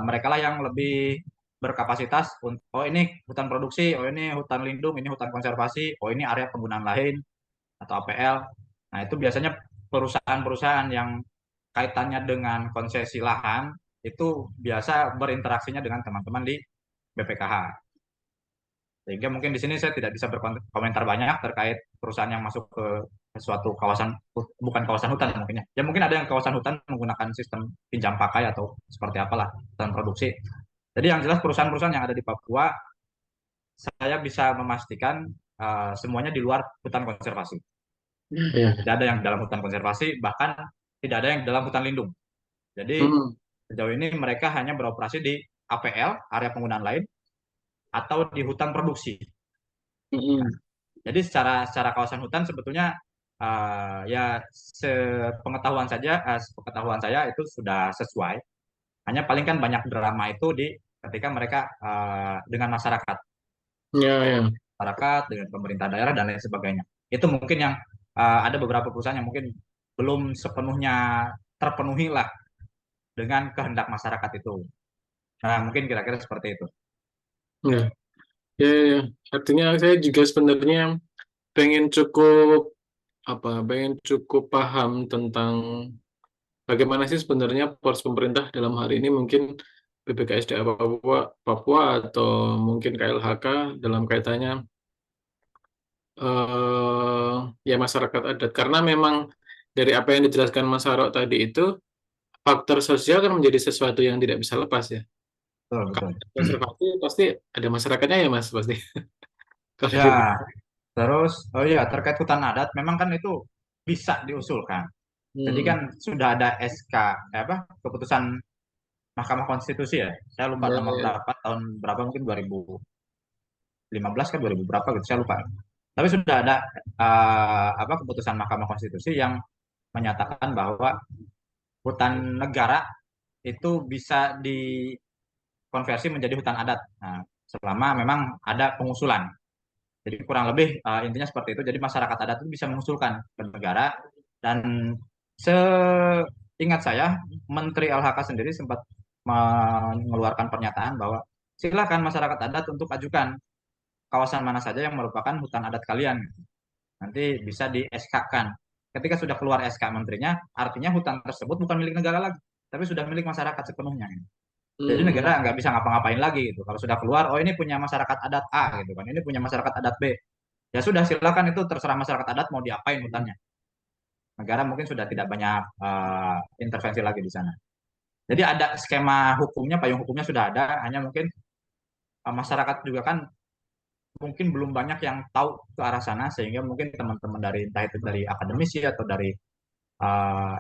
mereka lah yang lebih berkapasitas untuk, oh ini hutan produksi, oh ini hutan lindung, ini hutan konservasi, oh ini area penggunaan lain atau APL. Nah, itu biasanya perusahaan-perusahaan yang kaitannya dengan konsesi lahan itu biasa berinteraksinya dengan teman-teman di BPKH. Sehingga mungkin di sini saya tidak bisa berkomentar banyak terkait perusahaan yang masuk ke suatu kawasan, bukan kawasan hutan mungkin ya. Ya mungkin ada yang kawasan hutan menggunakan sistem pinjam pakai atau seperti apalah, hutan produksi. Jadi yang jelas perusahaan-perusahaan yang ada di Papua, saya bisa memastikan semuanya di luar hutan konservasi. Ya. Tidak ada yang dalam hutan konservasi, bahkan tidak ada yang dalam hutan lindung. Jadi Hmm. sejauh ini mereka hanya beroperasi di APL, area penggunaan lain, atau di hutan produksi. Hmm. Jadi secara secara kawasan hutan sebetulnya ya sepengetahuan saya itu sudah sesuai. Hanya paling kan banyak drama itu di ketika mereka dengan masyarakat, Ya, ya. dengan pemerintah daerah dan lain sebagainya. Itu mungkin yang ada beberapa perusahaan yang mungkin belum sepenuhnya terpenuhi lah dengan kehendak masyarakat itu. Nah, mungkin kira-kira seperti itu. Ya. Ya, ya, ya. Artinya saya juga sebenarnya pengen cukup pengen cukup paham tentang bagaimana sih sebenarnya pors pemerintah dalam hari ini mungkin BPKSDA Papua atau mungkin KLHK dalam kaitannya ya masyarakat adat karena memang dari apa yang dijelaskan Mas Harok tadi itu faktor sosial kan menjadi sesuatu yang tidak bisa lepas ya. Betul, Kalau betul. konservasi pasti ada masyarakatnya ya Mas pasti. Kalau Ya, gitu. terus oh iya terkait hutan adat memang kan itu bisa diusulkan. Jadi kan Hmm. sudah ada SK apa keputusan Mahkamah Konstitusi ya. Saya lupa Ya, nomor ya. berapa tahun berapa mungkin 2015 kan 2000 berapa gitu saya lupa. Tapi sudah ada apa keputusan Mahkamah Konstitusi yang menyatakan bahwa hutan negara itu bisa dikonversi menjadi hutan adat. Nah, selama memang ada pengusulan. Jadi kurang lebih intinya seperti itu. Jadi masyarakat adat itu bisa mengusulkan ke negara, dan seingat saya Menteri LHK sendiri sempat mengeluarkan pernyataan bahwa silakan masyarakat adat untuk ajukan kawasan mana saja yang merupakan hutan adat kalian. Nanti bisa di SK-kan. Ketika sudah keluar SK menterinya, artinya hutan tersebut bukan milik negara lagi, tapi sudah milik masyarakat sepenuhnya. Jadi Hmm. negara nggak bisa ngapa-ngapain lagi gitu. Kalau sudah keluar, oh ini punya masyarakat adat A gitu kan, ini punya masyarakat adat B. Ya sudah silakan, itu terserah masyarakat adat mau diapain hutannya. Negara mungkin sudah tidak banyak intervensi lagi di sana. Jadi ada skema hukumnya, payung hukumnya sudah ada, hanya mungkin masyarakat juga kan mungkin belum banyak yang tahu ke arah sana, sehingga mungkin teman-teman dari entah itu dari akademisi atau dari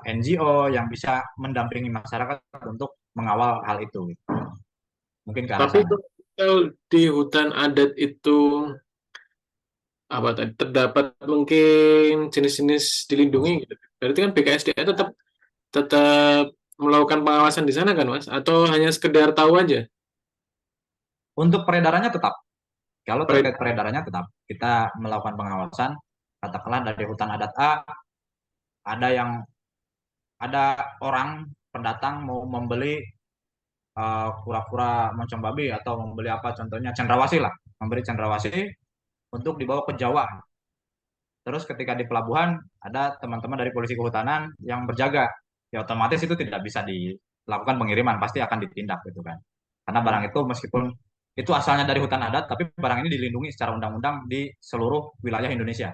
NGO yang bisa mendampingi masyarakat untuk mengawal hal itu, gitu. Mungkin ke arah Tapi sana. kalau di hutan adat itu apa tadi terdapat mungkin jenis-jenis dilindungi gitu. Berarti kan BKSDA tetap tetap melakukan pengawasan di sana kan, Mas? Atau hanya sekedar tahu aja? Untuk peredarannya tetap, kalau terkait Beredar. peredarannya tetap kita melakukan pengawasan. Katakanlah dari hutan adat A, ada yang ada orang pendatang mau membeli kura-kura moncong babi atau membeli apa, contohnya cendrawasih lah, membeli cendrawasih untuk dibawa ke Jawa. Terus ketika di pelabuhan ada teman-teman dari polisi kehutanan yang berjaga, ya otomatis itu tidak bisa dilakukan pengiriman, pasti akan ditindak gitu kan. Karena barang itu meskipun itu asalnya dari hutan adat, tapi barang ini dilindungi secara undang-undang di seluruh wilayah Indonesia.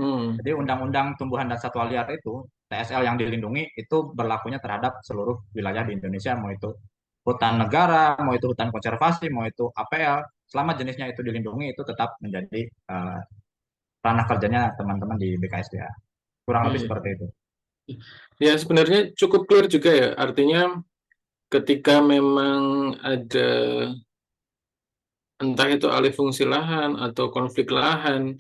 Hmm. Jadi undang-undang tumbuhan dan satwa liar itu, TSL yang dilindungi itu berlakunya terhadap seluruh wilayah di Indonesia, mau itu hutan negara, mau itu hutan konservasi, mau itu APL, selama jenisnya itu dilindungi itu tetap menjadi ranah kerjanya teman-teman di BKSDA. Kurang lebih Hmm. seperti itu. Ya sebenarnya cukup clear juga ya. Artinya ketika memang ada entah itu alih fungsi lahan atau konflik lahan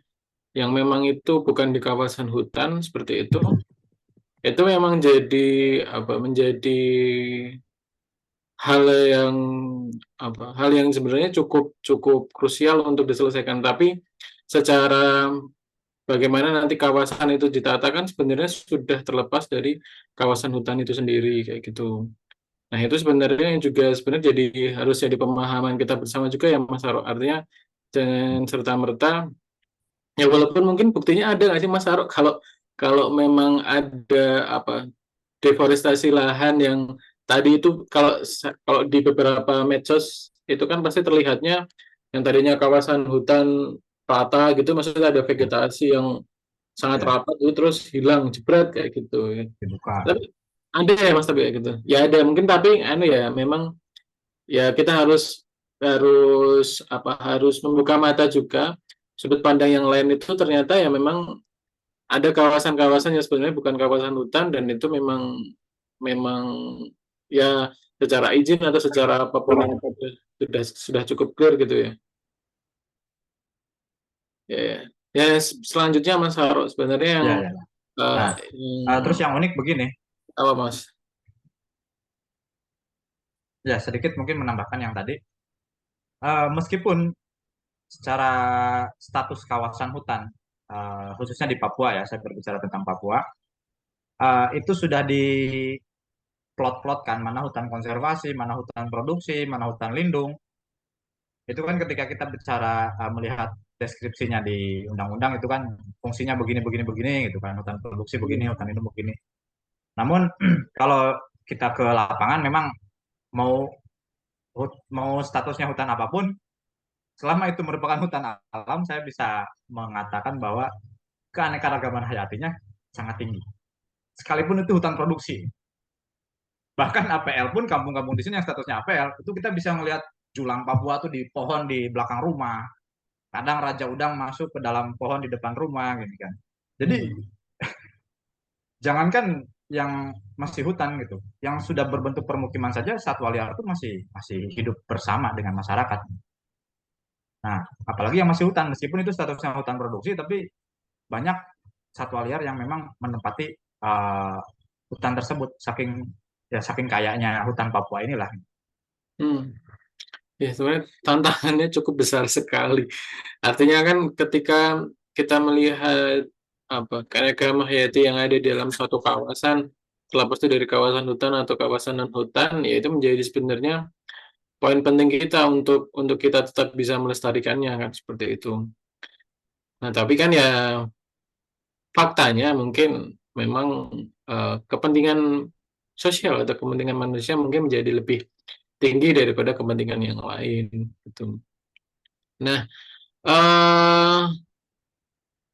yang memang itu bukan di kawasan hutan seperti itu memang jadi apa menjadi hal yang hal yang sebenarnya cukup cukup krusial untuk diselesaikan. Tapi secara bagaimana nanti kawasan itu ditata kan sebenarnya sudah terlepas dari kawasan hutan itu sendiri kayak gitu. Nah itu sebenarnya yang juga sebenarnya jadi harus jadi pemahaman kita bersama juga ya Mas Aro. Artinya jangan serta merta ya walaupun mungkin buktinya ada nggak sih Mas Aro kalau kalau memang ada deforestasi lahan yang tadi itu kalau kalau di beberapa medsos itu kan pasti terlihatnya yang tadinya kawasan hutan rata gitu maksudnya ada vegetasi yang sangat Ya, rapat itu terus hilang jebret kayak gitu ya. dibuka. Tapi ada ya Mas tapi kayak gitu. Ya ada mungkin tapi anu ya memang ya kita harus harus harus membuka mata juga sudut pandang yang lain itu ternyata ya memang ada kawasan-kawasan yang sebenarnya bukan kawasan hutan dan itu memang memang ya secara izin atau secara apapun yang sudah cukup clear gitu ya. Ya, ya. Ya, selanjutnya Mas Haro sebenarnya yang Ya, ya. eh, Nah, terus yang yang unik begini, apa Mas? ya sedikit mungkin menambahkan yang tadi, meskipun secara status kawasan hutan, khususnya di Papua ya, saya berbicara tentang Papua, itu sudah di plot-plotkan mana hutan konservasi, mana hutan produksi, mana hutan lindung. Itu kan ketika kita bicara melihat deskripsinya di undang-undang itu kan fungsinya begini begini begini gitu kan, hutan produksi begini, hutan lindung begini. Namun kalau kita ke lapangan memang mau mau statusnya hutan apapun, selama itu merupakan hutan alam, saya bisa mengatakan bahwa keanekaragaman hayatinya sangat tinggi. Sekalipun itu hutan produksi. Bahkan APL pun, kampung-kampung di sini yang statusnya APL, itu kita bisa melihat julang Papua tuh di pohon di belakang rumah. Kadang raja udang masuk ke dalam pohon di depan rumah gitu kan. Jadi Hmm. jangankan yang masih hutan gitu, yang sudah berbentuk permukiman saja satwa liar itu masih masih hidup bersama dengan masyarakat. Nah, apalagi yang masih hutan, meskipun itu statusnya hutan produksi, tapi banyak satwa liar yang memang menempati uh, hutan tersebut saking kayaknya hutan Papua inilah. Hmm. Ya, sebenarnya tantangannya cukup besar sekali. Artinya kan ketika kita melihat apa keanekaragaman hayati yang ada di dalam suatu kawasan, terlepas itu dari kawasan hutan atau kawasan non hutan, ya itu menjadi sebenarnya poin penting kita untuk kita tetap bisa melestarikannya kan seperti itu. Nah, tapi kan ya faktanya mungkin memang kepentingan sosial atau kepentingan manusia mungkin menjadi lebih tinggi daripada kepentingan yang lain gitu. Nah, eh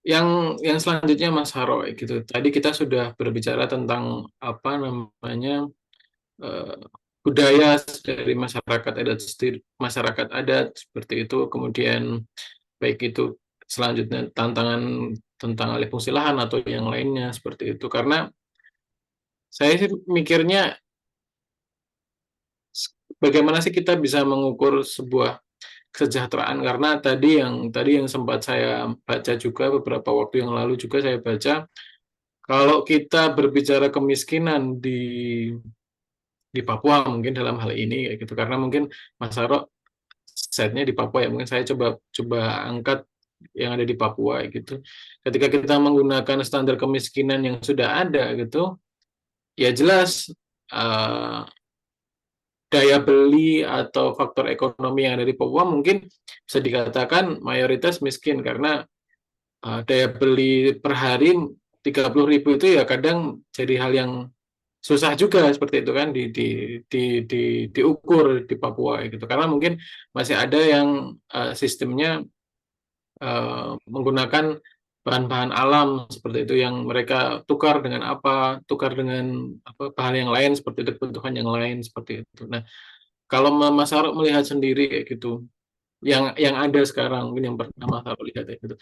yang selanjutnya Mas Haro gitu. Tadi kita sudah berbicara tentang apa namanya eh, budaya dari masyarakat adat seperti itu. Kemudian baik itu selanjutnya tantangan tentang alih fungsi lahan atau yang lainnya seperti itu. Karena saya sih mikirnya bagaimana sih kita bisa mengukur sebuah kesejahteraan karena tadi yang sempat saya baca juga beberapa waktu yang lalu juga saya baca kalau kita berbicara kemiskinan di Papua mungkin dalam hal ini kayak gitu karena mungkin Mas Saro setnya di Papua ya mungkin saya coba coba angkat yang ada di Papua gitu. Ketika kita menggunakan standar kemiskinan yang sudah ada gitu, ya jelas uh, daya beli atau faktor ekonomi yang ada di Papua mungkin bisa dikatakan mayoritas miskin karena daya beli per hari 30.000 itu ya kadang jadi hal yang susah juga seperti itu kan diukur di Papua gitu karena mungkin masih ada yang sistemnya menggunakan bahan-bahan alam seperti itu yang mereka tukar dengan apa bahan yang lain seperti itu kebutuhan yang lain seperti itu. Nah, kalau Mas Arok melihat sendiri kayak gitu, yang ada sekarang mungkin yang pertama Mas Arok lihat kayak gitu.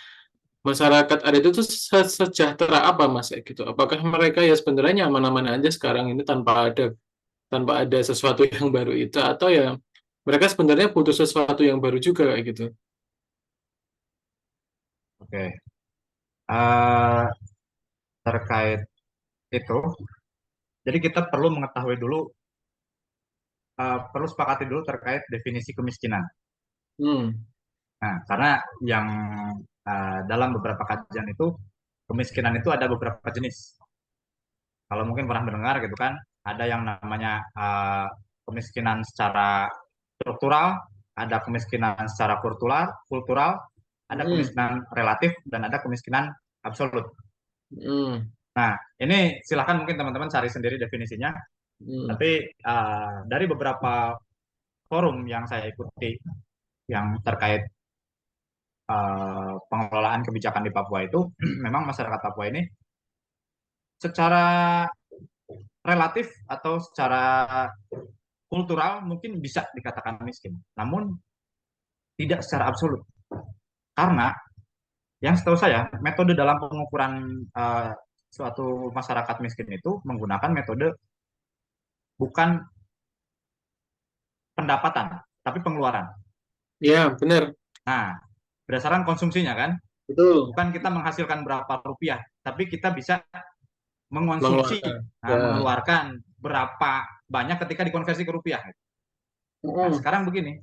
Masyarakat adat itu sejahtera apa Mas kayak gitu? Apakah mereka ya sebenarnya aman-aman aja sekarang ini tanpa ada sesuatu yang baru itu atau ya mereka sebenarnya butuh sesuatu yang baru juga kayak gitu? Oke. Eh, Terkait itu, jadi kita perlu mengetahui dulu, perlu sepakati dulu terkait definisi kemiskinan. Hmm. Nah, karena yang dalam beberapa kajian itu, kemiskinan itu ada beberapa jenis. Kalau mungkin pernah mendengar gitu kan, ada yang namanya kemiskinan secara struktural, ada kemiskinan secara kultural, ada Hmm. kemiskinan relatif, dan ada kemiskinan absolut. Hmm. Nah, ini silahkan mungkin teman-teman cari sendiri definisinya. Hmm. Tapi dari beberapa forum yang saya ikuti yang terkait pengelolaan kebijakan di Papua itu, memang masyarakat Papua ini secara relatif atau secara kultural mungkin bisa dikatakan miskin, namun tidak secara absolut. Karena yang setahu saya, metode dalam pengukuran suatu masyarakat miskin itu menggunakan metode bukan pendapatan, tapi pengeluaran. Ya, benar. Nah, berdasarkan konsumsinya kan, Betul. bukan kita menghasilkan berapa rupiah, tapi kita bisa mengonsumsi, Mengeluarkan. nah, Ya. mengeluarkan berapa banyak ketika dikonversi ke rupiah. Nah, Hmm. sekarang begini,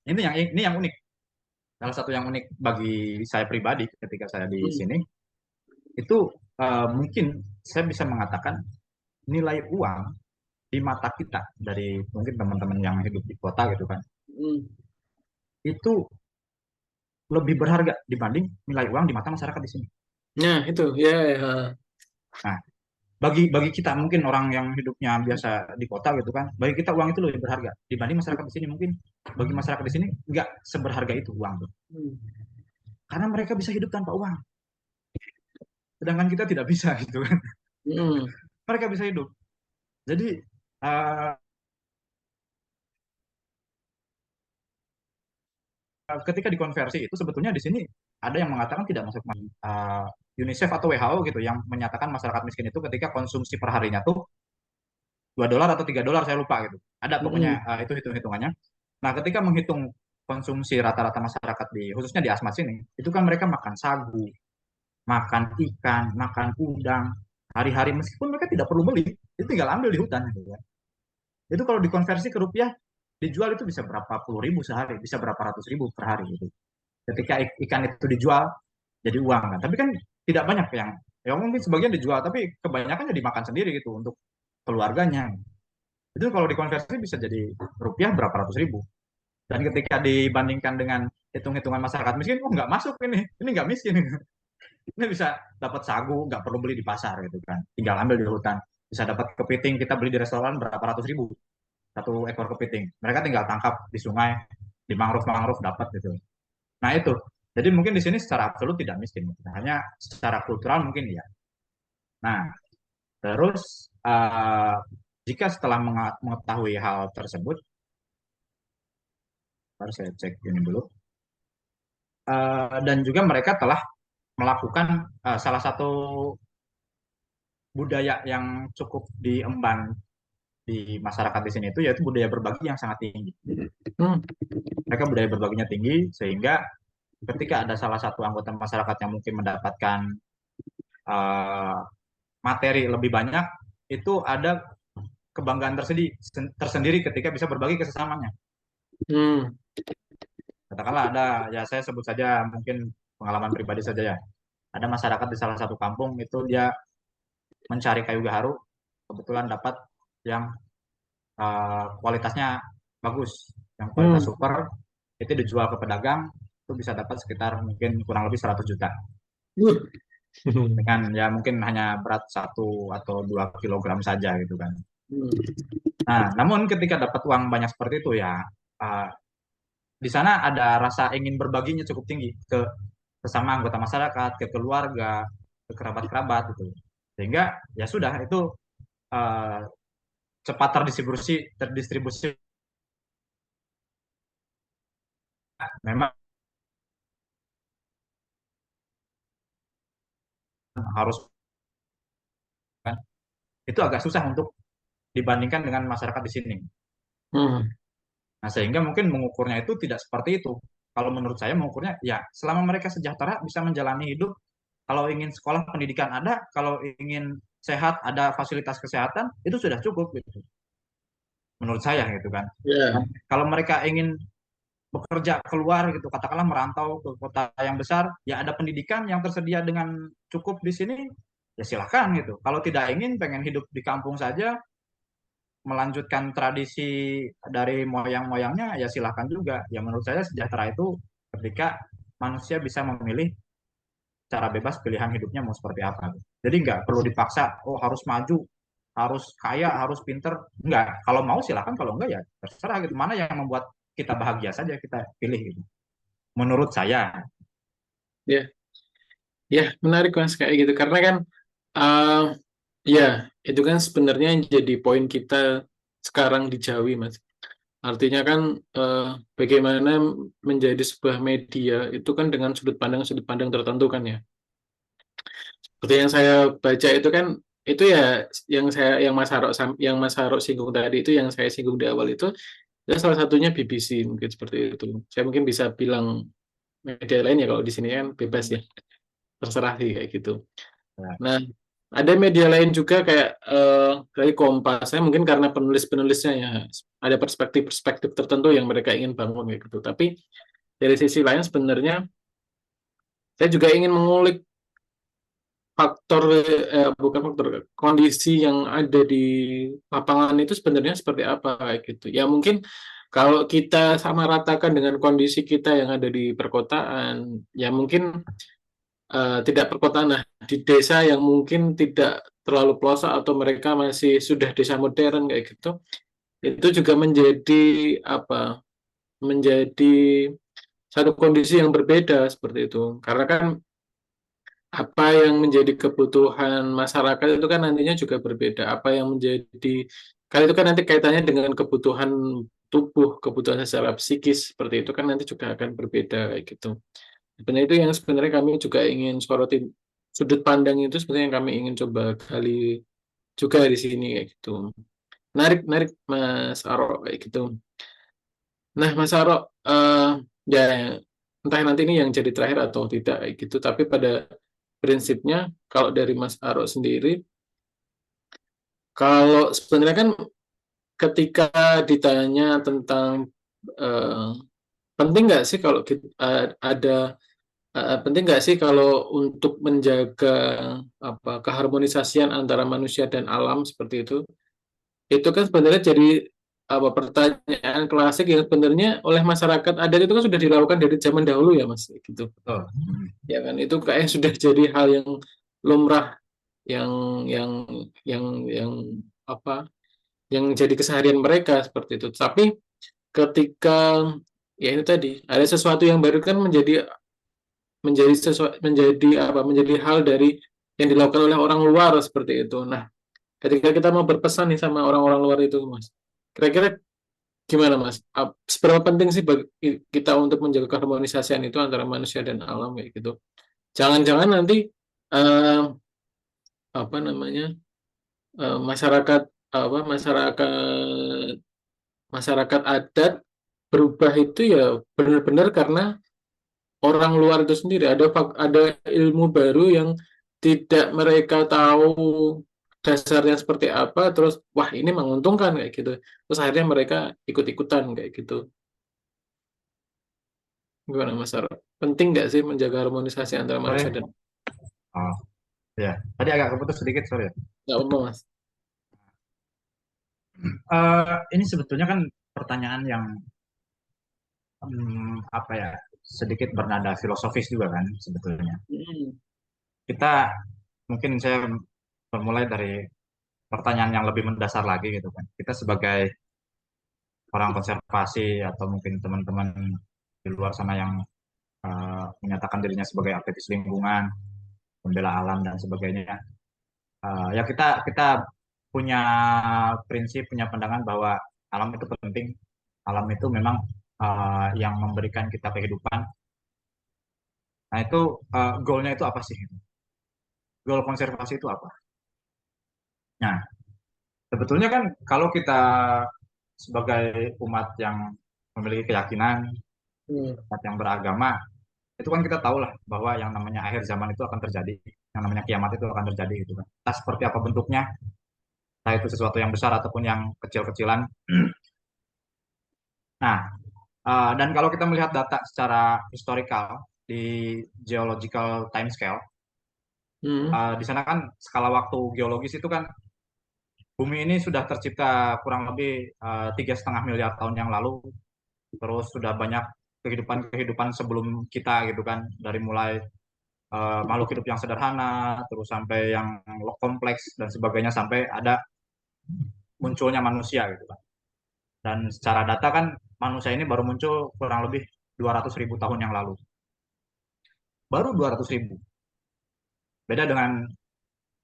ini yang unik. Salah satu yang unik bagi saya pribadi ketika saya di Hmm. sini itu mungkin saya bisa mengatakan nilai uang di mata kita dari mungkin teman-teman yang hidup di kota gitu kan Hmm. itu lebih berharga dibanding nilai uang di mata masyarakat di sini. Nah, itu ya, ya. Nah, bagi bagi kita mungkin orang yang hidupnya biasa di kota gitu kan, bagi kita uang itu lebih berharga dibanding masyarakat di sini. Mungkin bagi masyarakat di sini nggak seberharga itu uang tuh, Hmm. karena mereka bisa hidup tanpa uang, sedangkan kita tidak bisa gitu kan. Hmm. Mereka bisa hidup. Jadi uh, ketika dikonversi itu sebetulnya di sini ada yang mengatakan tidak masuk UNICEF atau WHO gitu yang menyatakan masyarakat miskin itu ketika konsumsi perharinya tuh $2 atau $3 saya lupa gitu. Ada pokoknya Hmm. itu hitung-hitungannya. Nah, ketika menghitung konsumsi rata-rata masyarakat khususnya di Asmat sini, itu kan mereka makan sagu, makan ikan, makan udang, hari-hari meskipun mereka tidak perlu beli, itu tinggal ambil di hutan gitu ya. Itu kalau dikonversi ke rupiah, dijual itu bisa berapa puluh ribu sehari, bisa berapa ratus ribu per hari gitu. Ketika ikan itu dijual jadi uang kan. Tapi kan tidak banyak yang mungkin sebagian dijual, tapi kebanyakan jadi makan sendiri gitu untuk keluarganya. Itu kalau dikonversi bisa jadi rupiah berapa ratus ribu. Dan ketika dibandingkan dengan hitung-hitungan masyarakat miskin, oh nggak masuk ini nggak miskin. Ini bisa dapat sagu, nggak perlu beli di pasar gitu kan. Tinggal ambil di hutan. Bisa dapat kepiting, kita beli di restoran berapa ratus ribu. Satu ekor kepiting. Mereka tinggal tangkap di sungai, di mangrove-mangrove dapat gitu. Nah itu. Jadi mungkin di sini secara absolut tidak miskin. Hanya secara kultural mungkin ya. Nah, terus jika setelah mengetahui hal tersebut, baru saya cek ini dulu. Dan juga mereka telah melakukan salah satu budaya yang cukup diemban di masyarakat di sini itu yaitu budaya berbagi yang sangat tinggi. Hmm. Mereka budaya berbaginya tinggi sehingga ketika ada salah satu anggota masyarakat yang mungkin mendapatkan uh, materi lebih banyak, itu ada kebanggaan tersendiri ketika bisa berbagi ke sesamanya. Hmm. Katakanlah ada, ya saya sebut saja mungkin pengalaman pribadi saja ya. Ada masyarakat di salah satu kampung itu dia mencari kayu gaharu, kebetulan dapat yang kualitasnya bagus, yang kualitas Hmm. super, itu dijual ke pedagang, itu bisa dapat sekitar mungkin kurang lebih 100 juta. Hmm. Dengan ya mungkin hanya berat 1 atau 2 kilogram saja gitu kan. Nah, namun ketika dapat uang banyak seperti itu ya, uh, di sana ada rasa ingin berbaginya cukup tinggi ke sesama anggota masyarakat, ke keluarga, ke kerabat-kerabat gitu. Sehingga ya sudah itu uh, cepat terdistribusi memang harus kan itu agak susah untuk dibandingkan dengan masyarakat di sini. Hmm. Nah, sehingga mungkin mengukurnya itu tidak seperti itu. Kalau menurut saya mengukurnya ya selama mereka sejahtera bisa menjalani hidup, kalau ingin sekolah pendidikan ada, kalau ingin sehat ada fasilitas kesehatan, itu sudah cukup gitu. Menurut saya gitu kan. Dan Ya. kalau mereka ingin bekerja keluar gitu, katakanlah merantau ke kota yang besar, ya ada pendidikan yang tersedia dengan cukup di sini, ya silahkan gitu. Kalau tidak ingin pengen hidup di kampung saja, melanjutkan tradisi dari moyang-moyangnya, ya silahkan juga. Ya menurut saya sejahtera itu ketika manusia bisa memilih cara bebas pilihan hidupnya mau seperti apa. Jadi nggak perlu dipaksa, oh harus maju, harus kaya, harus pinter. Enggak, kalau mau silahkan, kalau enggak ya terserah gitu. Mana yang membuat kita bahagia saja kita pilih gitu. Menurut saya. Ya. Ya, menarik Mas kayak gitu karena kan uh, ya itu kan sebenarnya yang jadi poin kita sekarang di Jawi Mas. Artinya kan bagaimana menjadi sebuah media itu kan dengan sudut pandang tertentu kan ya. Seperti yang saya baca itu kan itu ya yang Mas Harok singgung tadi itu yang saya singgung di awal itu ya salah satunya BBC mungkin seperti itu. Saya mungkin bisa bilang media lain ya kalau di sini kan bebas ya terserah sih kayak gitu. Ya, Nah, ada media lain juga kayak dari Kompas. Saya mungkin karena penulis-penulisnya ya ada perspektif-perspektif tertentu yang mereka ingin bangun kayak gitu. Tapi dari sisi lain sebenarnya saya juga ingin mengulik faktor bukan faktor kondisi yang ada di lapangan itu sebenarnya seperti apa kayak gitu. Ya mungkin kalau kita sama ratakan dengan kondisi kita yang ada di perkotaan, ya mungkin tidak perkotaan, nah di desa yang mungkin tidak terlalu pelosok atau mereka masih sudah desa modern kayak gitu, itu juga menjadi apa? Menjadi satu kondisi yang berbeda seperti itu. Karena kan apa yang menjadi kebutuhan masyarakat itu kan nantinya juga berbeda. Apa yang menjadi kalau itu kan nanti kaitannya dengan kebutuhan tubuh, kebutuhan secara psikis seperti itu kan nanti juga akan berbeda kayak gitu. Sebenarnya itu yang sebenarnya kami juga ingin sorotin sudut pandang itu sebenarnya yang kami ingin coba gali juga di sini kayak gitu. Menarik, menarik Mas Aro kayak gitu. Nah, Mas Aro, eh ya entah nanti ini yang jadi terakhir atau tidak kayak gitu. Tapi pada prinsipnya kalau dari Mas Aro sendiri, kalau sebenarnya kan ketika ditanya tentang eh, penting nggak sih kalau ada penting nggak sih kalau untuk menjaga apa keharmonisasian antara manusia dan alam seperti itu? Itu kan sebenarnya jadi apa pertanyaan klasik yang sebenarnya oleh masyarakat adat itu kan sudah dilakukan dari zaman dahulu ya Mas gitu. Betul. Ya kan itu kayak sudah jadi hal yang lumrah yang yang yang apa yang jadi keseharian mereka seperti itu. Tapi ketika ya itu tadi ada sesuatu yang baru kan menjadi hal dari yang dilakukan oleh orang luar seperti itu. Nah, ketika kita mau berpesan nih sama orang-orang luar itu, Mas, kira-kira gimana, Mas? Seberapa penting sih bagi kita untuk menjaga keharmonisasian itu antara manusia dan alam kayak gitu? Jangan-jangan nanti eh, apa namanya masyarakat masyarakat masyarakat adat berubah itu ya benar-benar karena orang luar itu sendiri ada ilmu baru yang tidak mereka tahu dasarnya seperti apa terus wah ini menguntungkan kayak gitu terus akhirnya mereka ikut-ikutan kayak gitu gimana Mas Saro? Penting nggak sih menjaga harmonisasi antara manusia Sorry. dan Oh, ya. Tadi agak keputus sedikit, sorry ya. nggak apa Mas? Ini sebetulnya kan pertanyaan yang apa ya, sedikit bernada filosofis juga kan sebetulnya. Hmm. Kita mungkin saya bermulai dari pertanyaan yang lebih mendasar lagi gitu kan. Kita sebagai orang konservasi atau mungkin teman-teman di luar sana yang menyatakan dirinya sebagai aktivis lingkungan, pembela alam dan sebagainya. Ya kita kita punya prinsip, punya pandangan bahwa alam itu penting. Alam itu memang yang memberikan kita kehidupan. Nah itu goalnya itu apa sih? Goal konservasi itu apa? Nah sebetulnya kan kalau kita sebagai umat yang memiliki keyakinan, Hmm. umat yang beragama, itu kan kita tahu lah bahwa yang namanya akhir zaman itu akan terjadi, yang namanya kiamat itu akan terjadi gitu kan. Entah seperti apa bentuknya, entah itu sesuatu yang besar ataupun yang kecil-kecilan. Nah, dan kalau kita melihat data secara historical di geological time scale, Hmm. di sana kan skala waktu geologis itu kan bumi ini sudah tercipta kurang lebih 3,5 miliar tahun yang lalu. Terus sudah banyak kehidupan-kehidupan sebelum kita gitu kan, dari mulai makhluk hidup yang sederhana, terus sampai yang kompleks dan sebagainya sampai ada munculnya manusia gitu kan. Dan secara data kan manusia ini baru muncul kurang lebih 200.000 tahun yang lalu. Baru 200.000. Beda dengan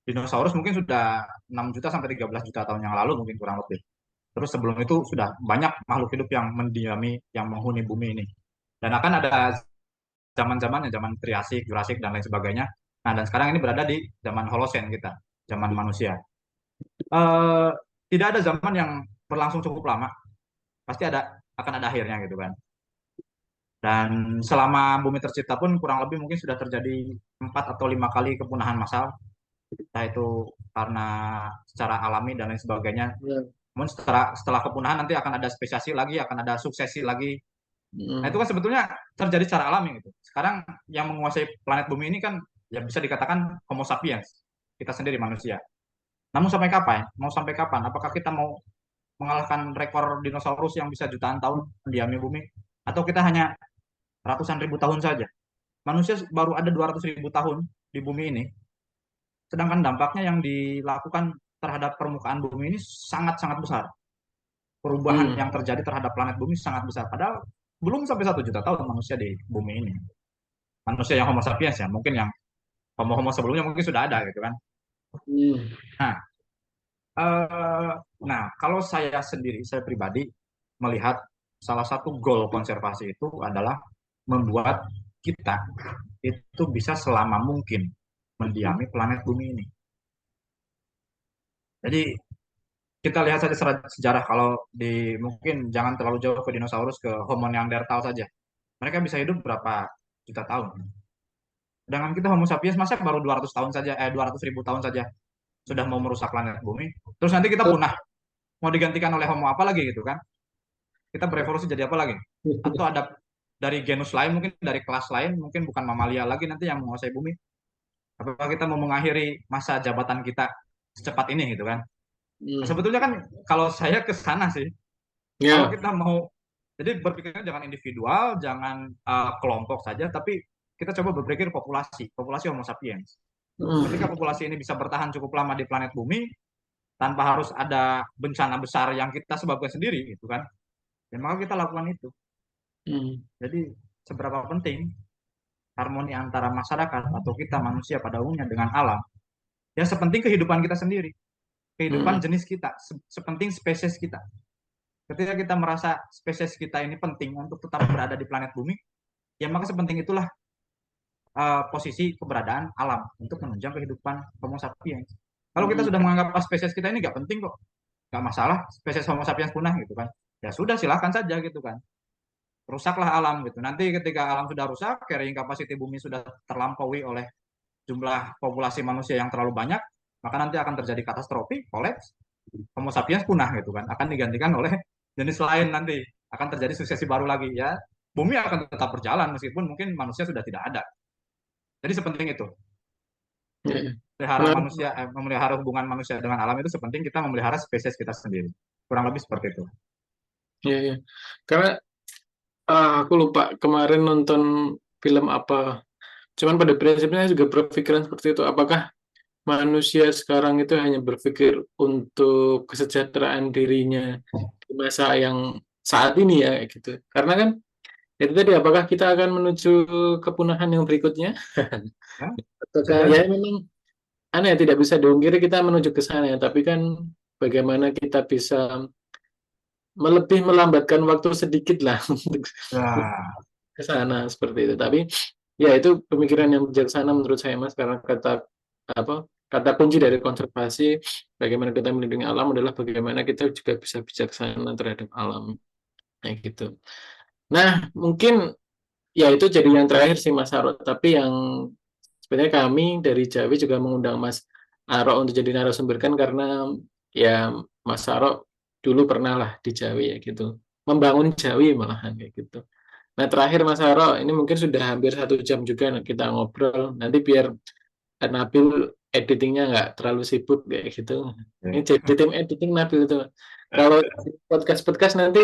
dinosaurus mungkin sudah 6 juta sampai 13 juta tahun yang lalu mungkin kurang lebih. Terus sebelum itu sudah banyak makhluk hidup yang mendiami, yang menghuni bumi ini. Dan akan ada zaman-zamannya, zaman Triasik, Jurassik, dan lain sebagainya. Nah, dan sekarang ini berada di zaman Holosen kita, zaman manusia. Eh, Tidak ada zaman yang berlangsung cukup lama, pasti akan ada akhirnya gitu kan. Dan selama bumi tercipta pun kurang lebih mungkin sudah terjadi 4 atau 5 kali kepunahan massal, entah itu karena secara alami dan lain sebagainya. Ya. Namun setelah kepunahan nanti akan ada spesiasi lagi, akan ada suksesi lagi. Nah itu Hmm. kan sebetulnya terjadi secara alami gitu. Sekarang yang menguasai planet bumi ini kan ya bisa dikatakan Homo sapiens, kita sendiri manusia. Namun sampai kapan? Mau sampai kapan? Apakah kita mau mengalahkan rekor dinosaurus yang bisa jutaan tahun mendiami bumi? Atau kita hanya ratusan ribu tahun saja? Manusia baru ada 200.000 tahun di bumi ini, sedangkan dampaknya yang dilakukan terhadap permukaan bumi ini sangat-sangat besar. Perubahan Hmm. yang terjadi terhadap planet bumi sangat besar. Padahal belum sampai 1 juta tahun manusia di bumi ini. Manusia yang Homo sapiens ya, mungkin yang Homo-Homo sebelumnya mungkin sudah ada gitu kan. Hmm. Nah, eh, nah kalau saya sendiri, saya pribadi melihat salah satu goal konservasi itu adalah membuat kita itu bisa selama mungkin mendiami planet bumi ini. Jadi kita lihat saja sejarah, kalau di mungkin jangan terlalu jauh ke dinosaurus, ke Homo neanderthal saja. Mereka bisa hidup berapa juta tahun. Sedangkan kita Homo sapiens masa baru 200 tahun saja, 200 ribu tahun saja sudah mau merusak planet bumi. Terus nanti kita punah, mau digantikan oleh Homo apa lagi gitu kan? Kita berevolusi jadi apa lagi? Atau ada dari genus lain, mungkin dari kelas lain, mungkin bukan mamalia lagi nanti yang menguasai bumi. Apakah kita mau mengakhiri masa jabatan kita secepat ini gitu kan? Nah, Hmm. sebetulnya kan kalau saya ke sana sih, kalau Ya. kita mau, jadi berpikirnya jangan individual, jangan kelompok saja, tapi kita coba berpikir populasi, populasi Homo sapiens. Ketika Hmm. populasi ini bisa bertahan cukup lama di planet bumi, tanpa harus ada bencana besar yang kita sebabkan sendiri, gitu kan? Dan maka kita lakukan itu. Hmm. Jadi seberapa penting harmoni antara masyarakat atau kita manusia pada umumnya dengan alam, ya sepenting kehidupan kita sendiri, kehidupan Hmm. jenis kita, sepenting spesies kita. Ketika kita merasa spesies kita ini penting untuk tetap berada di planet bumi, ya maka sepenting itulah posisi keberadaan alam untuk menunjang kehidupan Homo sapiens. Kalau kita Hmm. sudah menganggap spesies kita ini nggak penting kok, nggak masalah spesies Homo sapiens punah gitu kan, ya sudah silahkan saja gitu kan, rusaklah alam gitu. Nanti ketika alam sudah rusak, carrying capacity bumi sudah terlampaui oleh jumlah populasi manusia yang terlalu banyak, maka nanti akan terjadi katastrofi, kolaps, Homo sapiens punah gitu kan, akan digantikan oleh jenis lain nanti, akan terjadi suksesi baru lagi ya. Bumi akan tetap berjalan meskipun mungkin manusia sudah tidak ada. Jadi sepenting itu. Ya, ya. Memelihara Menarik. manusia, memelihara hubungan manusia dengan alam itu sepenting kita memelihara spesies kita sendiri. Kurang lebih seperti itu. Ya, ya. Karena aku lupa kemarin nonton film apa. Cuman pada prinsipnya juga berpikiran seperti itu. Apakah manusia sekarang itu hanya berpikir untuk kesejahteraan dirinya di masa yang saat ini ya kayak gitu. Karena kan itu tadi apakah kita akan menuju kepunahan yang berikutnya? Ya, bisa Ataukah ya jadi. memang aneh tidak bisa diungkiri kita menuju ke sana ya, tapi kan bagaimana kita bisa lebih melambatkan waktu sedikit lah untuk Ya, ke sana seperti itu. Tapi ya itu pemikiran yang bijaksana menurut saya Mas karena apa kata kunci dari konservasi bagaimana kita melindungi alam adalah bagaimana kita juga bisa bijaksana terhadap alam kayak gitu. Nah, mungkin ya itu jadi yang terakhir sih Mas Aro, tapi yang sebenarnya kami dari Jawi juga mengundang Mas Aro untuk jadi narasumber kan karena ya Mas Aro dulu pernah lah di Jawi ya gitu. Membangun Jawi malahan kayak gitu. Nah terakhir Mas Aro, ini mungkin sudah hampir 1 jam juga kita ngobrol. Nanti biar Nabil editingnya nggak terlalu sibuk kayak gitu. Ini oke. jadi tim editing Nabil itu. Kalau podcast-podcast nanti,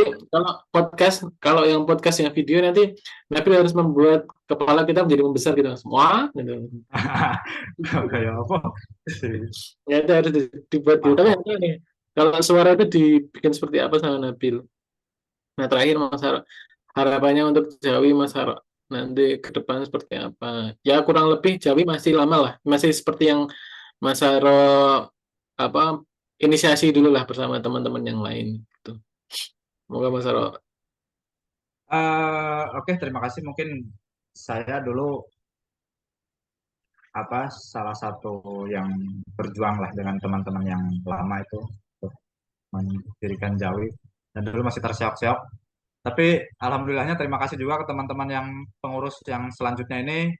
kalau yang podcast yang video nanti Nabil harus membuat kepala kita menjadi membesar gitu semua gitu. Kayak apa sih? Ya itu harus dibuat gitu. Tapi Apa? yang tahu nih, kalau suara itu dibikin seperti apa sama Nabil. Nah terakhir Mas Haro, harapannya untuk Jawi Mas Haro nanti ke depan seperti apa? Ya kurang lebih Jawi masih lama lah, masih seperti yang Mas Haro apa inisiasi dulu lah bersama teman-teman yang lain gitu. Semoga Mas Haro. Oke, terima kasih. Mungkin saya dulu salah satu yang berjuang lah dengan teman-teman yang lama itu untuk mendirikan Jawi, dan dulu masih terseok-seok. Tapi alhamdulillahnya terima kasih juga ke teman-teman yang pengurus yang selanjutnya ini,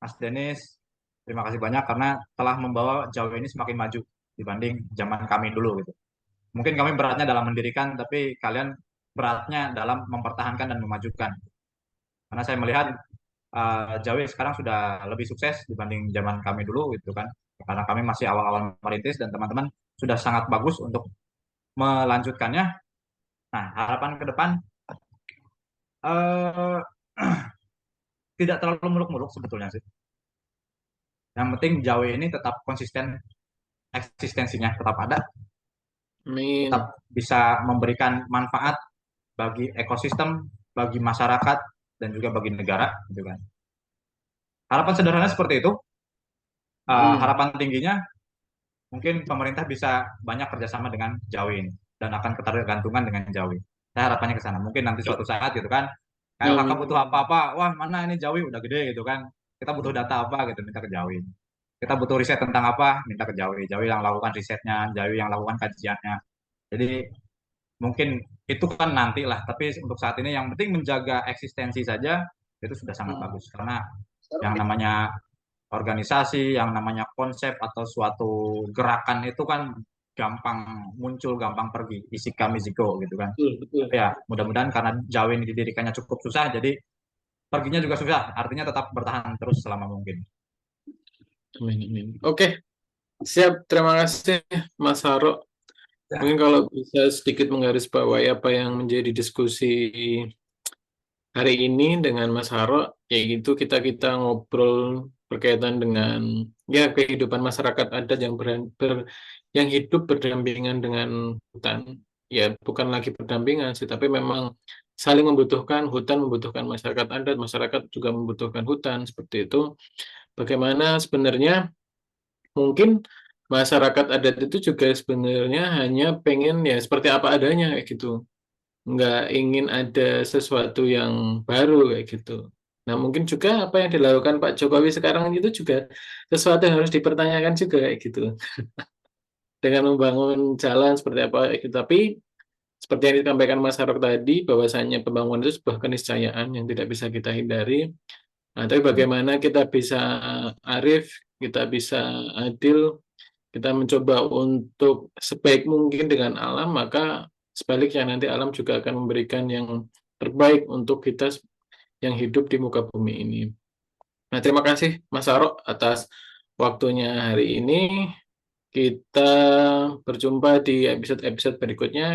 Mas Denis. Terima kasih banyak karena telah membawa Jawi ini semakin maju dibanding zaman kami dulu gitu. Mungkin kami beratnya dalam mendirikan, tapi kalian beratnya dalam mempertahankan dan memajukan. Karena saya melihat Jawi sekarang sudah lebih sukses dibanding zaman kami dulu gitu kan. Karena kami masih awal-awal merintis dan teman-teman sudah sangat bagus untuk melanjutkannya. Nah, harapan ke depan eh, tidak terlalu muluk-muluk sebetulnya sih. Yang penting Jawi ini tetap konsisten, eksistensinya tetap ada, tetap Amin. bisa memberikan manfaat bagi ekosistem, bagi masyarakat, dan juga bagi negara gitu kan. Harapan sederhana seperti itu. Hmm. Harapan tingginya mungkin pemerintah bisa banyak kerjasama dengan Jawi ini dan akan ketergantungan dengan Jawi. Saya harapannya ke sana. Mungkin nanti suatu saat gitu kan, kayak kakak butuh Amin. apa-apa, wah mana ini Jawi udah gede gitu kan. Kita butuh data apa gitu, minta ke Jawi. Kita butuh riset tentang apa, minta ke Jawi. Jawi yang lakukan risetnya, Jawi yang lakukan kajiannya. Jadi mungkin itu kan nanti lah, tapi untuk saat ini yang penting menjaga eksistensi saja itu sudah sangat Hmm. bagus. Karena yang namanya organisasi, yang namanya konsep atau suatu gerakan itu kan gampang muncul, gampang pergi, isika misiko gitu kan. Betul, betul. Tapi ya mudah-mudahan karena jauh ini didirikannya cukup susah, jadi perginya juga susah. Artinya tetap bertahan terus selama mungkin. Amin, amin. Oke, siap. Terima kasih, Mas Haro. Ya, Mungkin kalau bisa sedikit menggarisbawahi apa yang menjadi diskusi hari ini dengan Mas Haro, yaitu kita ngobrol berkaitan dengan ya kehidupan masyarakat adat yang hidup berdampingan dengan hutan. Ya bukan lagi berdampingan sih, tapi memang saling membutuhkan, hutan membutuhkan masyarakat adat, masyarakat juga membutuhkan hutan seperti itu. Bagaimana sebenarnya mungkin masyarakat adat itu juga sebenarnya hanya pengen ya seperti apa adanya kayak gitu, nggak ingin ada sesuatu yang baru kayak gitu. Nah, mungkin juga apa yang dilakukan Pak Jokowi sekarang itu juga sesuatu yang harus dipertanyakan juga kayak gitu. Dengan membangun jalan seperti apa kayak gitu. Tapi seperti yang disampaikan Mas Harok tadi, bahwasannya pembangunan itu sebuah keniscayaan yang tidak bisa kita hindari. Nah, tapi bagaimana kita bisa arif, kita bisa adil, kita mencoba untuk sebaik mungkin dengan alam, maka sebaliknya nanti alam juga akan memberikan yang terbaik untuk kita yang hidup di muka bumi ini. Nah, terima kasih Mas Arok atas waktunya hari ini. Kita berjumpa di episode-episode berikutnya.